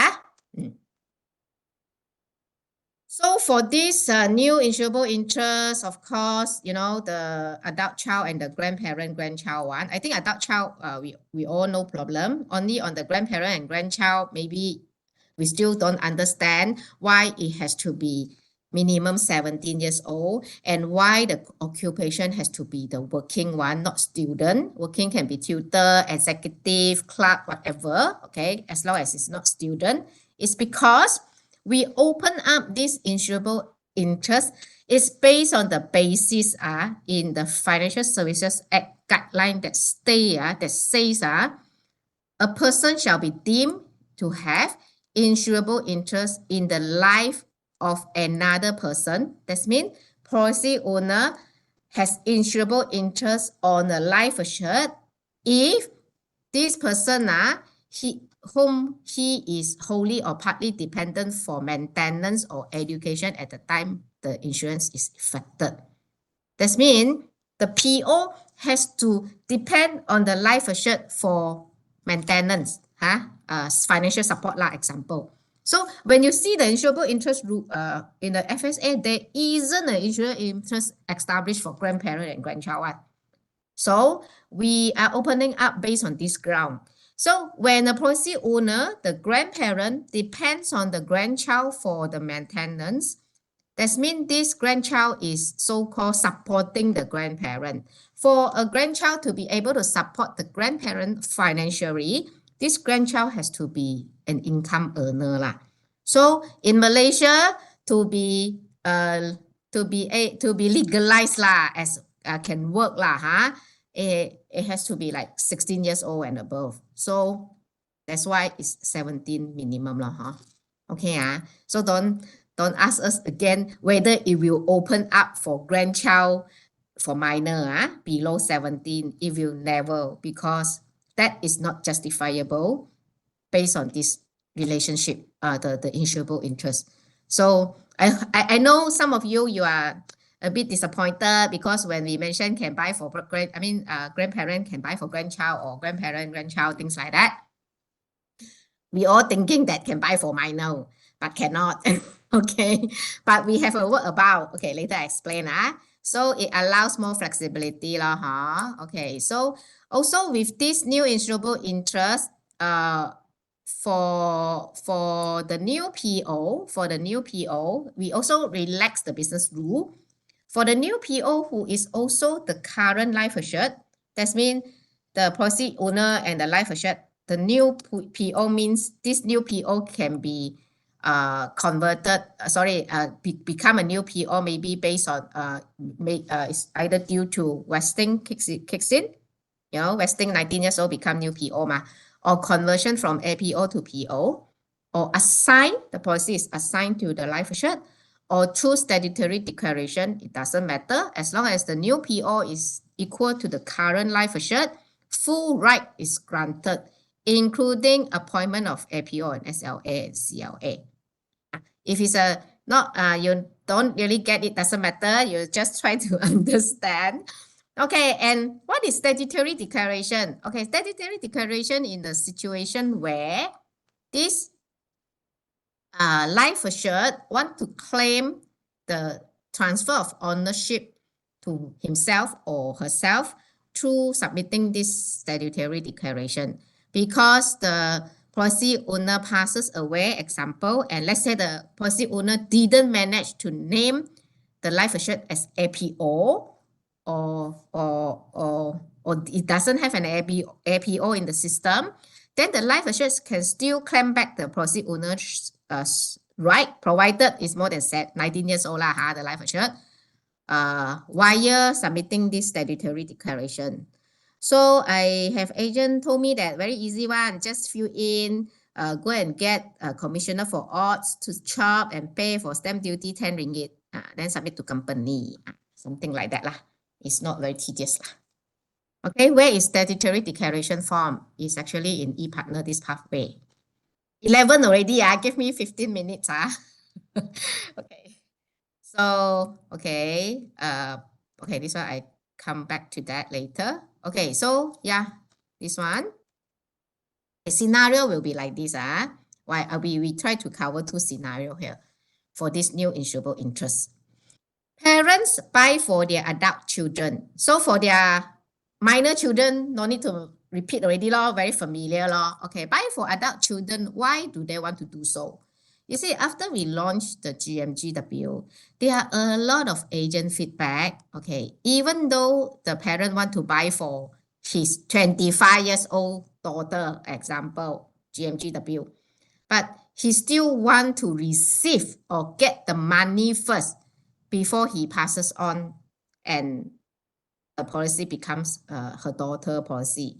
So for this new insurable interest, of course, the adult child and the grandchild one. I think adult child, we all no problem. Only on the grandparent and grandchild, maybe we still don't understand why it has to be minimum 17 years old and why the occupation has to be the working one, not student. Working can be tutor, executive, clerk, whatever, okay, as long as it's not student. It's because we open up this insurable interest is based on the basis in the Financial Services Act guideline that says a person shall be deemed to have insurable interest in the life of another person. That means policy owner has insurable interest on a life assured if this person whom he is wholly or partly dependent for maintenance or education at the time the insurance is effected. That means the PO has to depend on the life assured for maintenance, financial support example. So when you see the insurable interest in the FSA, there isn't an insurable interest established for grandparent and grandchild. So we are opening up based on this ground. So when a policy owner, the grandparent depends on the grandchild for the maintenance, that means this grandchild is so-called supporting the grandparent. For a grandchild to be able to support the grandparent financially, this grandchild has to be an income earner lah. So in Malaysia, to be legalized lah, as can work lah, it has to be like 16 years old and above. So that's why it's 17 minimum lah, Okay, so don't ask us again whether it will open up for grandchild for minor below 17. It will never, because that is not justifiable based on this relationship, the insurable interest. So I know some of you are a bit disappointed because when we mentioned can buy for grandparent can buy for grandchild or grandchild, things like that. We all thinking that can buy for minor, but cannot. Okay, but we have a word about, okay, later I explain. So it allows more flexibility lah, Okay, so also with this new insurable interest, for the new PO, we also relax the business rule. For the new PO who is also the current life assured, that means the policy owner and the life assured, the new PO means this new PO can be converted, become a new PO maybe based on, it's either due to vesting kicks in, vesting 19 years old become new PO or conversion from APO to PO, or the policy is assigned to the life assured, or through statutory declaration, it doesn't matter. As long as the new PO is equal to the current life assured, full right is granted, including appointment of APO and SLA and CLA. If it's you don't really get it, doesn't matter. You just try to understand. Okay, and what is statutory declaration? Okay, statutory declaration in the situation where this life assured want to claim the transfer of ownership to himself or herself through submitting this statutory declaration. Because the policy owner passes away, example, and let's say the policy owner didn't manage to name the life assured as APO, or it doesn't have an APO in the system, then the life assured can still claim back the policy owner's right, provided it's more than 19 years old the life assured, via submitting this statutory declaration. So I have agent told me that very easy one, just fill in, go and get a commissioner for odds to chop and pay for stamp duty 10 ringgit, then submit to company, something like that lah. It's not very tedious lah. Okay, where is statutory declaration form? It's actually in ePartner, this pathway. 11 already, give me 15 minutes. Okay. So, okay, this one I come back to that later. Okay, so yeah, this one. The scenario will be like this. We try to cover two scenarios here for this new insurable interest. Parents buy for their adult children. So for their minor children, no need to repeat already, very familiar. Okay, buy for adult children. Why do they want to do so? You see, after we launched the GMGW, there are a lot of agent feedback. Okay, even though the parent want to buy for his 25 years old daughter, example, GMGW, but he still want to receive or get the money first before he passes on and the policy becomes her daughter policy.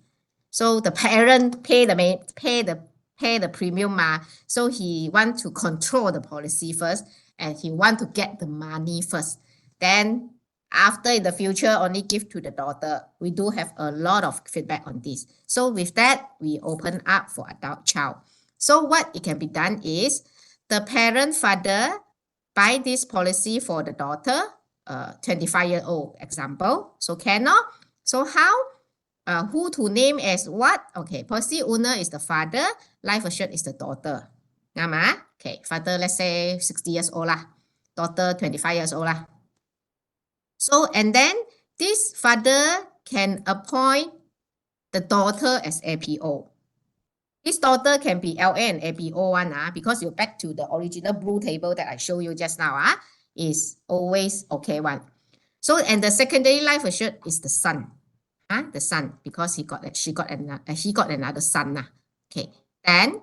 So the parent pay the premium, so he want to control the policy first and he want to get the money first. Then after in the future only give to the daughter. We do have a lot of feedback on this. So with that, we open up for adult child. So what it can be done is the parent father buy this policy for the daughter, 25-year-old example. So cannot. So how? Who to name as what? Okay, policy owner is the father, life assured is the daughter. Okay, father, let's say 60 years old lah. Daughter, 25 years old lah. So, and then this father can appoint the daughter as APO. This daughter can be LA and APO one, because you're back to the original blue table that I showed you just now, is always okay one. So, and the secondary life assured is the son, the son, because he got another son. Okay, then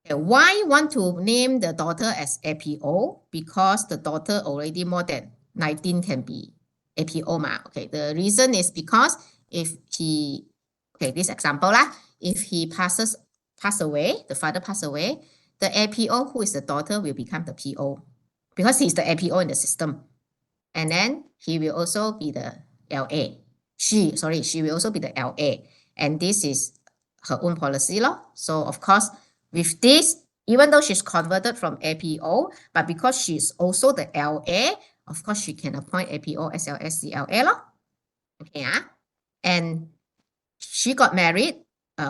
why want to name the daughter as APO? Because the daughter already more than 19 can be APO ma. Okay, the reason is because if he, okay, this example if he pass away, the father pass away, the APO who is the daughter will become the PO because he's the APO in the system. And then he will also be the LA. She will also be the LA. And this is her own policy law. So of course, with this, even though she's converted from APO, but because she's also the LA, of course, she can appoint APO, SLS, CLA law. Okay, and she got married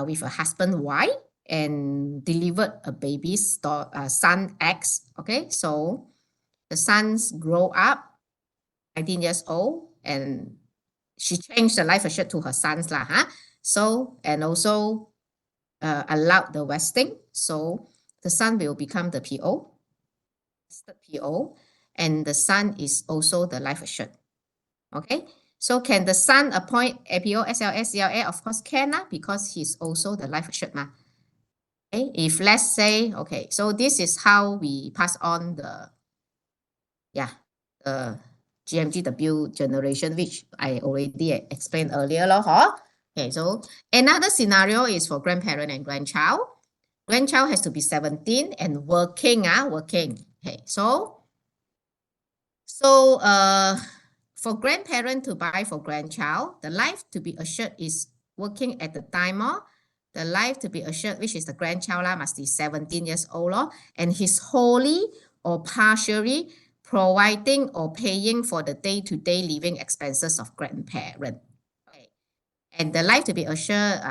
with a husband Y and delivered a baby, son X. Okay, so the sons grow up 19 years old, and she changed the life assured to her sons So, and also allowed the vesting. So the son will become the PO, and the son is also the life assured. Okay, so can the son appoint APO, SLS, CLA? Of course can, because he's also the life assured ma. Okay, if let's say, okay, so this is how we pass on the, the GMGW generation, which I already explained earlier. Okay, so another scenario is for grandparent and grandchild. Grandchild has to be 17 and working. Okay, so for grandparent to buy for grandchild, the life to be assured is working at the time. The life to be assured, which is the grandchild, must be 17 years old, and he's wholly or partially providing or paying for the day-to-day living expenses of grandparent. Okay. And the life to be assured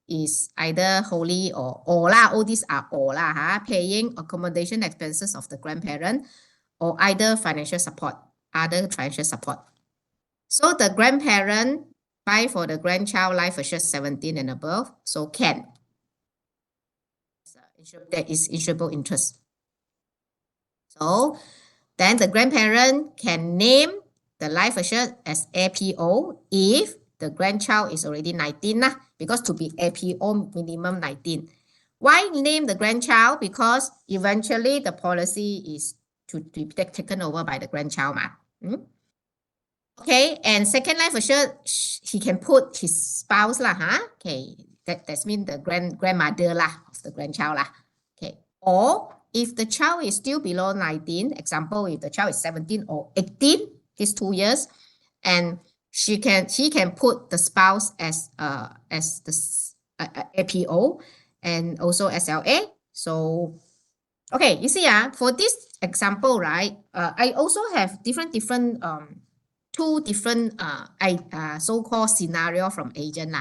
is either wholly or all these are all paying accommodation expenses of the grandparent, or either financial support, other financial support. So the grandparent buy for the grandchild life assured 17 and above, so can. That is insurable interest. So then the grandparent can name the life assured as APO if the grandchild is already 19, because to be APO minimum 19. Why name the grandchild? Because eventually the policy is to be taken over by the grandchild. Okay, and second life assured, he can put his spouse Okay, that's mean the grandmother of the grandchild Okay, or if the child is still below 19, example, if the child is 17 or 18, these 2 years, and he can put the spouse as the APO and also SLA. So, okay, you see, for this example, right? I also have two different so-called scenario from agent.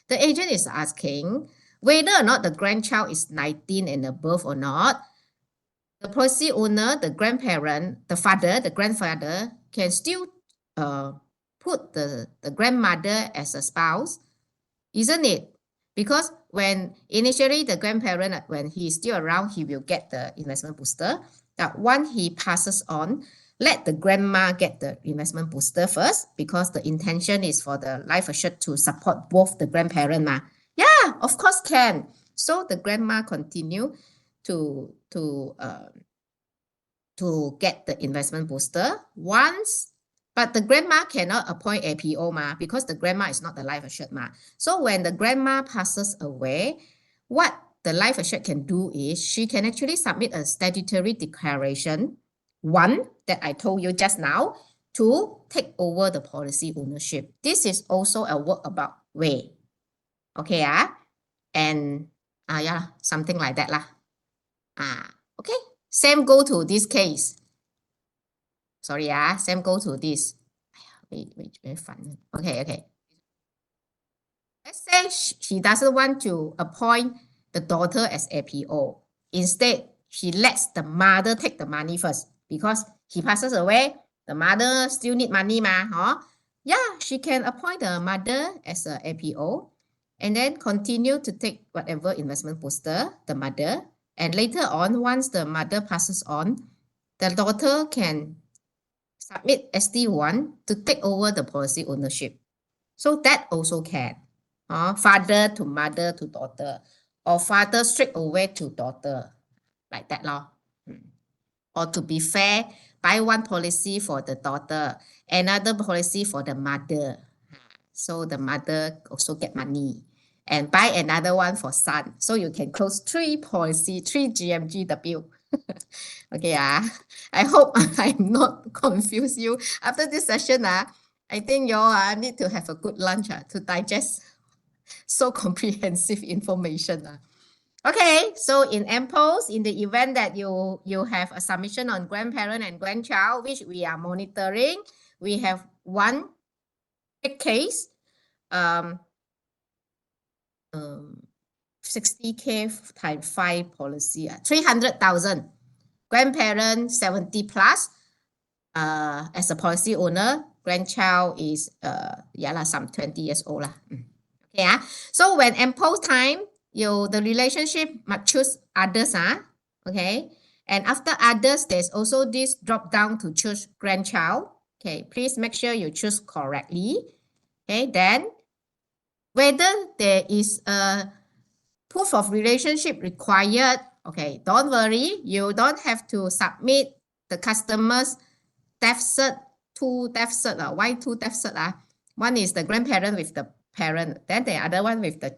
The agent is asking whether or not the grandchild is 19 and above or not. The policy owner, the grandparent, the father, the grandfather can still put the grandmother as a spouse, isn't it? Because when initially the grandparent, when he is still around, he will get the investment booster. That once he passes on, let the grandma get the investment booster first, because the intention is for the life assured to support both the grandparent. Yeah, of course can. So the grandma continue to get the investment booster once, but the grandma cannot appoint APO because the grandma is not the life assured So when the grandma passes away, what the life assured can do is she can actually submit a statutory declaration, one that I told you just now, to take over the policy ownership. This is also a workabout way. Okay, and something like that okay. Same go to this case. Sorry, same go to this. Wait, very fun. Okay. Let's say she doesn't want to appoint the daughter as APO. Instead, she lets the mother take the money first, because he passes away. The mother still need money, Yeah, she can appoint the mother as a APO and then continue to take whatever investment booster, the mother. And later on, once the mother passes on, the daughter can submit ST1 to take over the policy ownership. So that also can. Father to mother to daughter, or father straight away to daughter, like that law. Or to be fair, buy one policy for the daughter, another policy for the mother. So the mother also get money. And buy another one for son. So you can close 3 policy, 3 GMGW. Okay, I hope I'm not confuse you. After this session, I think you all need to have a good lunch to digest so comprehensive information. Okay, so in MPOS, in the event that you have a submission on grandparent and grandchild, which we are monitoring, we have one big case, 60K times 5 policy, 300,000. Grandparent 70 plus, as a policy owner, grandchild is some 20 years old lah. Okay, so when MPOS time, the relationship must choose others, okay, and after others, there's also this drop down to choose grandchild. Okay, please make sure you choose correctly. Okay, then whether there is a proof of relationship required, okay, don't worry, you don't have to submit the customer's death cert, 2 death cert. Why 2 death cert? One is the grandparent with the parent, then the other one with the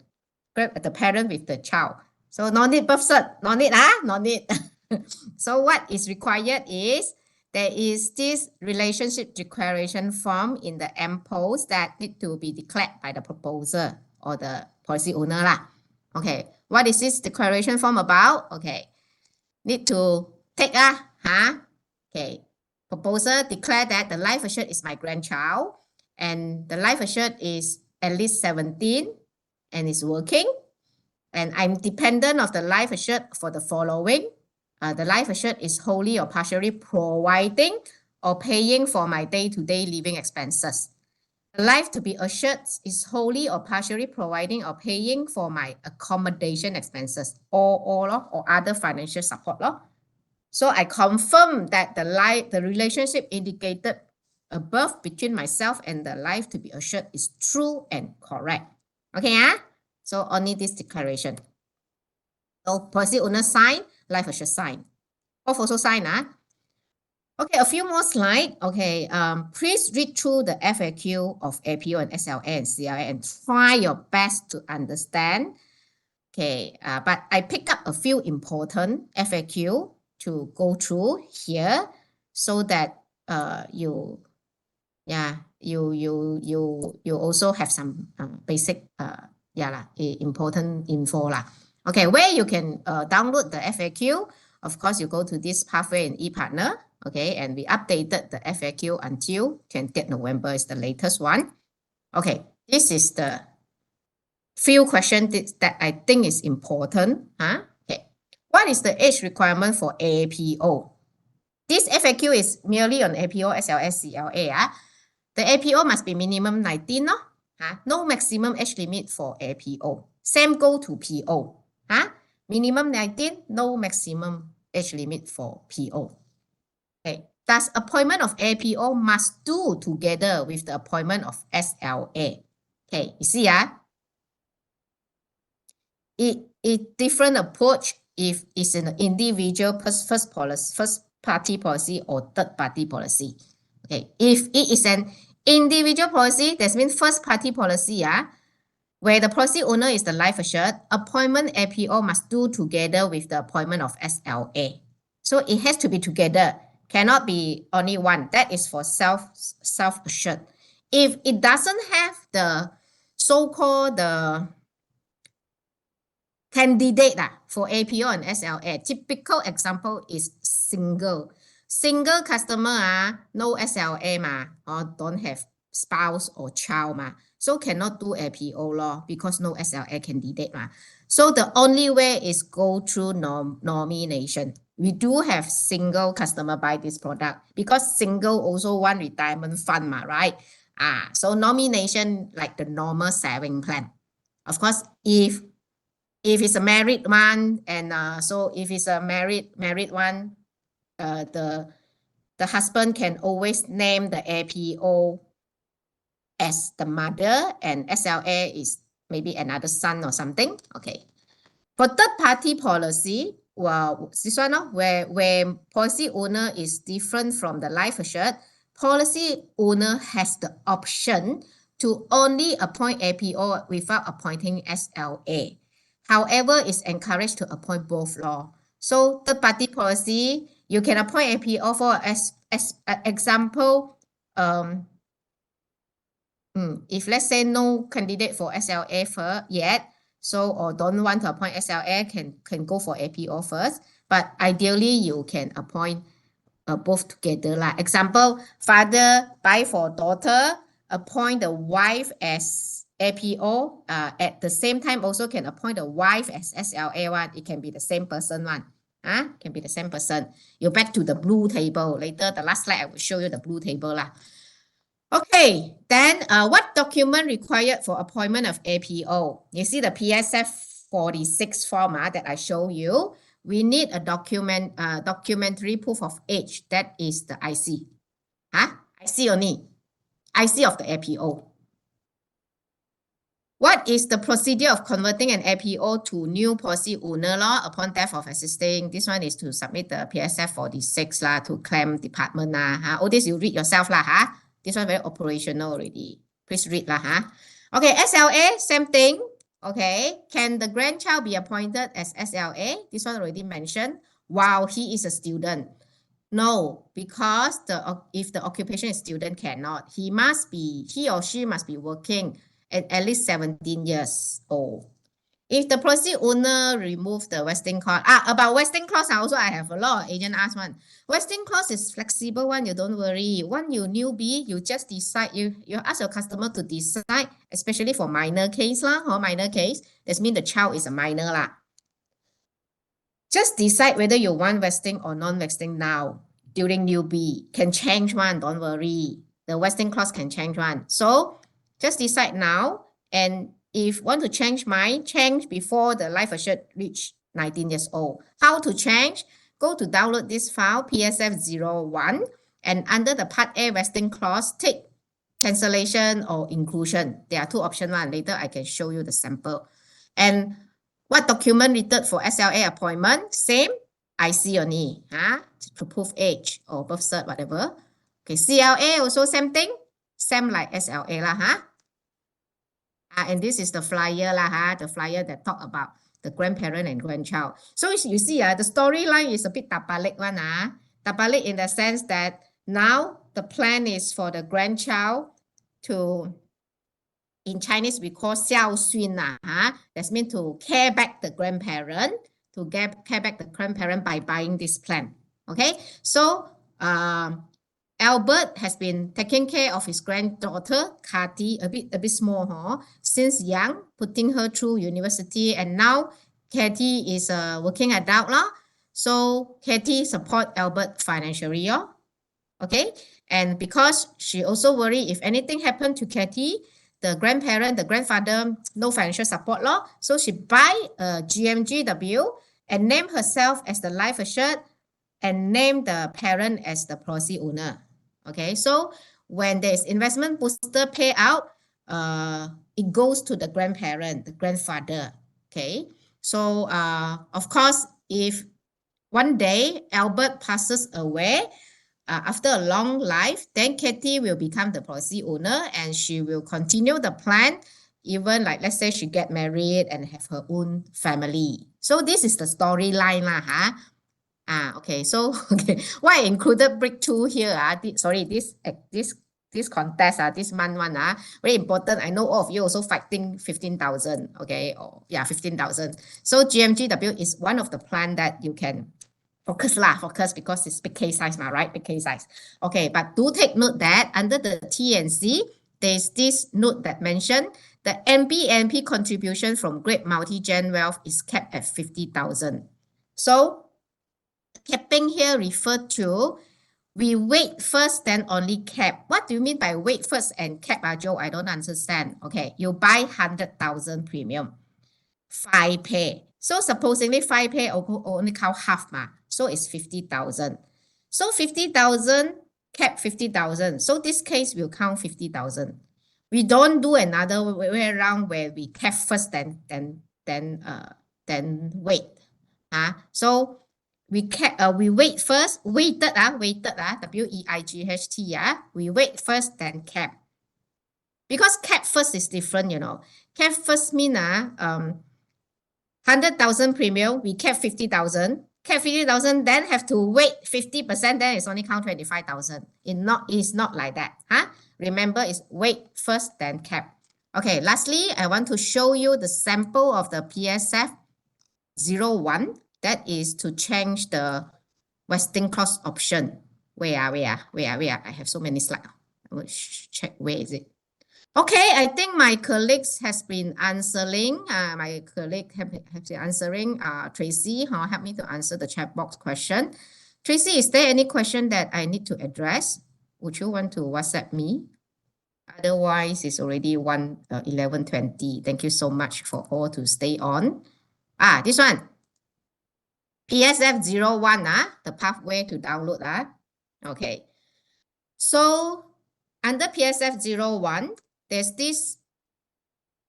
parent with the child. So no need birth cert, no need, no need. So what is required is there is this relationship declaration form in the MPOS that need to be declared by the proposer or the policy owner lah. Okay, what is this declaration form about? Okay, need to take okay, proposer declare that the life assured is my grandchild and the life assured is at least 17 and is working, and I'm dependent of the life assured for the following. The life assured is wholly or partially providing or paying for my day-to-day living expenses. The life to be assured is wholly or partially providing or paying for my accommodation expenses or other financial support. So I confirm that the relationship indicated above between myself and the life to be assured is true and correct. Okay, so only this declaration. So policy owner sign, life assured sign. Both also sign. Okay, a few more slides. Okay, please read through the FAQ of APO and SLA and CLA and try your best to understand. Okay, but I picked up a few important FAQ to go through here so that you also have some basic important info lah. Okay, where you can download the FAQ. Of course, you go to this Pathway and ePartner. Okay, and we updated the FAQ until 20th November is the latest one. Okay, this is the few questions that I think is important. Okay, what is the age requirement for APO? This FAQ is merely on APO, SLS, CLA. The APO must be minimum 19, no maximum age limit for APO. Same go to PO. Minimum 19, no maximum age limit for PO. Okay. Thus, appointment of APO must do together with the appointment of SLA. Okay, you see, it different approach if it's an individual first party policy or third party policy. Okay, if it is an individual policy, that means first party policy, where the policy owner is the life assured, appointment APO must do together with the appointment of SLA. So it has to be together, cannot be only one. That is for self-assured. If it doesn't have the so-called the candidate for APO and SLA, typical example is single customer, no SLA or don't have spouse or child so cannot do APO because no SLA candidate So the only way is go through nomination. We do have single customer buy this product because single also one retirement fund right? So nomination like the normal saving plan. Of course, if it's a married one, and so if it's a married one, the husband can always name the APO as the mother, and SLA is maybe another son or something. Okay. For third party policy, well, this one, where policy owner is different from the life assured, policy owner has the option to only appoint APO without appointing SLA. However, it's encouraged to appoint both law. So third party policy, you can appoint APO for as example, if let's say no candidate for SLA yet, so or don't want to appoint SLA, can go for APO first. But ideally, you can appoint both together. Like example, father buy for daughter, appoint the wife as APO. At the same time, also can appoint the wife as SLA one. It can be the same person one. Can be the same person. You're back to the blue table. Later, the last slide, I will show you the blue table lah. Okay, then what document required for appointment of APO? You see the PSF 46 form that I show you. We need a documentary proof of age. That is the IC. IC only. IC of the APO. What is the procedure of converting an APO to new policy owner law upon death of existing? This one is to submit the PSF 46 lah to claim department lah. All this you read yourself lah. This one very operational already. Please read lah. Okay, SLA, same thing. Okay, can the grandchild be appointed as SLA? This one already mentioned. While he is a student. No, because if the occupation is student, cannot. He or she must be working at least 17 years old. If the policy owner remove the vesting clause, about vesting clause also I have a lot of agent ask one. Vesting clause is flexible one, you don't worry. When you newbie, you just decide, you ask your customer to decide, especially for minor case lah, or minor case, that means the child is a minor lah. Just decide whether you want vesting or non-vesting now during newbie. Can change one, don't worry. The vesting clause can change one. So just decide now, and if want to change mind, change before the life assured reach 19 years old. How to change? Go to download this file, PSF01, and under the Part A vesting clause, take cancellation or inclusion. There are two options. Later I can show you the sample. And what document needed for SLA appointment? Same, IC only, to prove age or birth cert, whatever. Okay, CLA also same thing, same like SLA lah, and this is the flyer lah, the flyer that talk about the grandparent and grandchild. So you see, the storyline is a bit tapalik one, tapalik in the sense that now the plan is for the grandchild to, in Chinese we call 孝顺 That's mean to care back the grandparent, care back the grandparent by buying this plan. Okay, so Albert has been taking care of his granddaughter, Kathy, a bit small, since young, putting her through university, and now Kathy is a working adult. So Kathy support Albert financially. Okay, and because she also worry if anything happened to Kathy, the grandparent, the grandfather, no financial support. So she buy a GMGW and name herself as the life assured and name the parent as the policy owner. Okay, so when there is investment booster payout, it goes to the grandparent, the grandfather. Okay, so of course, if one day Albert passes away after a long life, then Katie will become the policy owner and she will continue the plan, even like let's say she get married and have her own family. So this is the storyline lah, okay, so why I included breakthrough here? Sorry, this contest, this month one, very important. I know all of you also fighting 15,000. Okay, yeah, 15,000. So GMGW is one of the plan that you can focus because it's big case size, right? Big case size. Okay, but do take note that under the T&C, there's this note that mentioned the MBNP contribution from Great Multi-Gen Wealth is capped at 50,000. So capping here referred to we wait first, then only cap. What do you mean by wait first and cap, Joe? I don't understand. Okay, you buy 100,000 premium, 5 pay. So supposedly 5 pay only count half ma. So it's 50,000. So 50,000 cap 50,000. So this case will count 50,000. We don't do another way around where we cap first then wait. So we wait first, weighted, WEIGHT, we wait first, then cap. Because cap first is different, you know. Cap first mean 100,000 premium, we cap 50,000. Cap 50,000, then have to wait 50%, then it's only count 25,000. It's not like that. Remember, it's wait first, then cap. Okay, lastly, I want to show you the sample of the PSF 01. That is to change the vesting clause option. Where? I have so many slides. I will check where is it. Okay, I think my colleagues has been answering. My colleague have been answering. Tracy, help me to answer the chat box question. Tracy, is there any question that I need to address? Would you want to WhatsApp me? Otherwise, it's already 11:20. Thank you so much for all to stay on. This one. PSF 01, the pathway to download. Okay. So under PSF 01, there's this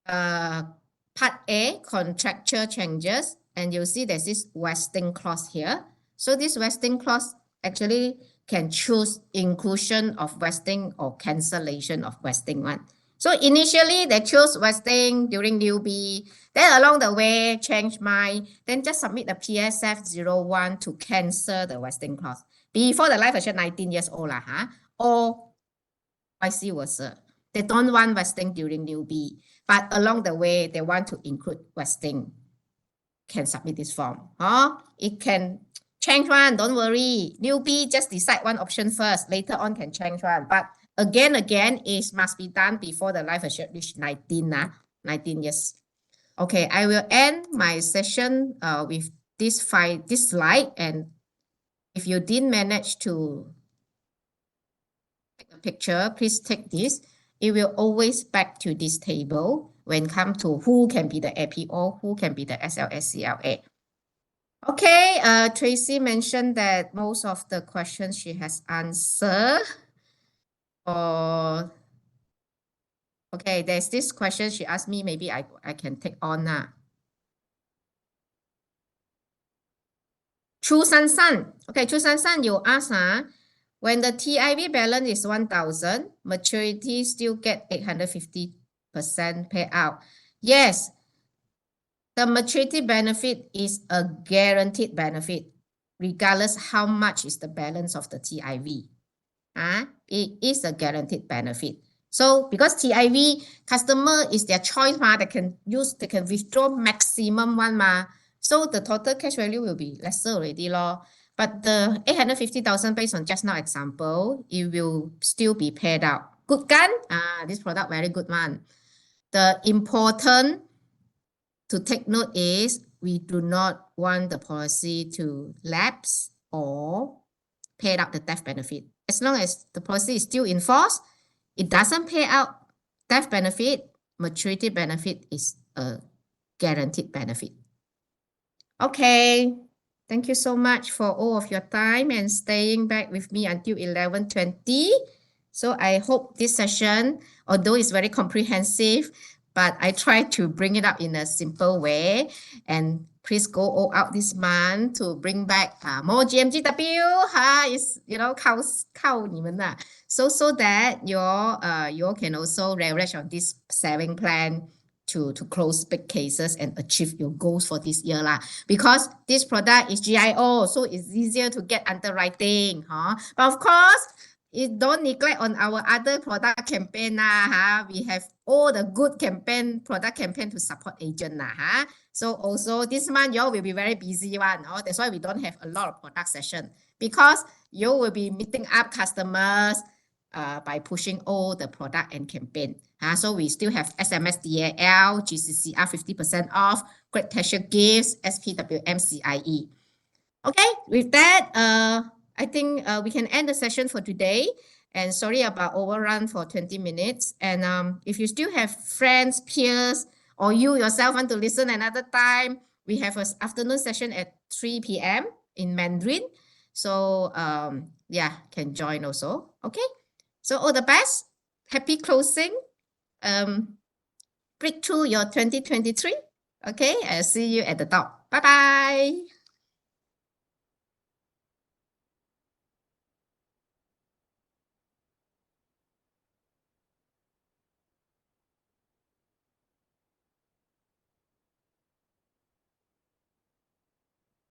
part A, contractual changes, and you'll see there's this vesting clause here. So this vesting clause actually can choose inclusion of vesting or cancellation of vesting one. So initially they chose vesting during newbie, then along the way change mind, then just submit the PSF 01 to cancel the vesting clause before the life assured 19 years old or vice versa. They don't want vesting during newbie, but along the way they want to include vesting. Can submit this form. It can change one, don't worry. Newbie, just decide one option first. Later on can change one. But again, it must be done before the life assured reach 19 years. Okay, I will end my session with this slide. And if you didn't manage to take a picture, please take this. It will always back to this table when come to who can be the APO, who can be the SLS-CLA. Okay, Tracy mentioned that most of the questions she has answered. Okay, there's this question she asked me, maybe I can take on now. Chu San San. Okay, Chu San San, you ask, when the TIV balance is 1,000, maturity still get 850% payout. Yes, the maturity benefit is a guaranteed benefit, regardless how much is the balance of the TIV. It is a guaranteed benefit. So because TIV customer is their choice, they can withdraw maximum one. So the total cash value will be lesser already. But the 850,000 based on just now example, it will still be paid out. Good gun. This product very good one. The important to take note is we do not want the policy to lapse or pay out the death benefit. As long as the policy is still in force, it doesn't pay out death benefit, maturity benefit is a guaranteed benefit. Okay, thank you so much for all of your time and staying back with me until 11:20. So I hope this session, although it's very comprehensive, but I try to bring it up in a simple way. And please go all out this month to bring back more GMGW. It's, so that you can also leverage on this saving plan to close big cases and achieve your goals for this year. Because this product is GIO, so it's easier to get underwriting. But of course, don't neglect on our other product campaign. We have all the good product campaign to support agent. So also this month, you will be very busy one. That's why we don't have a lot of product session, because you will be meeting up customers by pushing all the product and campaign. So we still have SMS DAL, GCCR 50% off, Great Treasure Gifts, SPWM CIE. Okay, with that, I think we can end the session for today. And sorry about overrun for 20 minutes. And if you still have friends, peers, or you yourself want to listen another time, we have an afternoon session at 3 p.m. in Mandarin. So yeah, can join also. Okay. So all the best. Happy closing. Break through your 2023. Okay. I'll see you at the top. Bye-bye.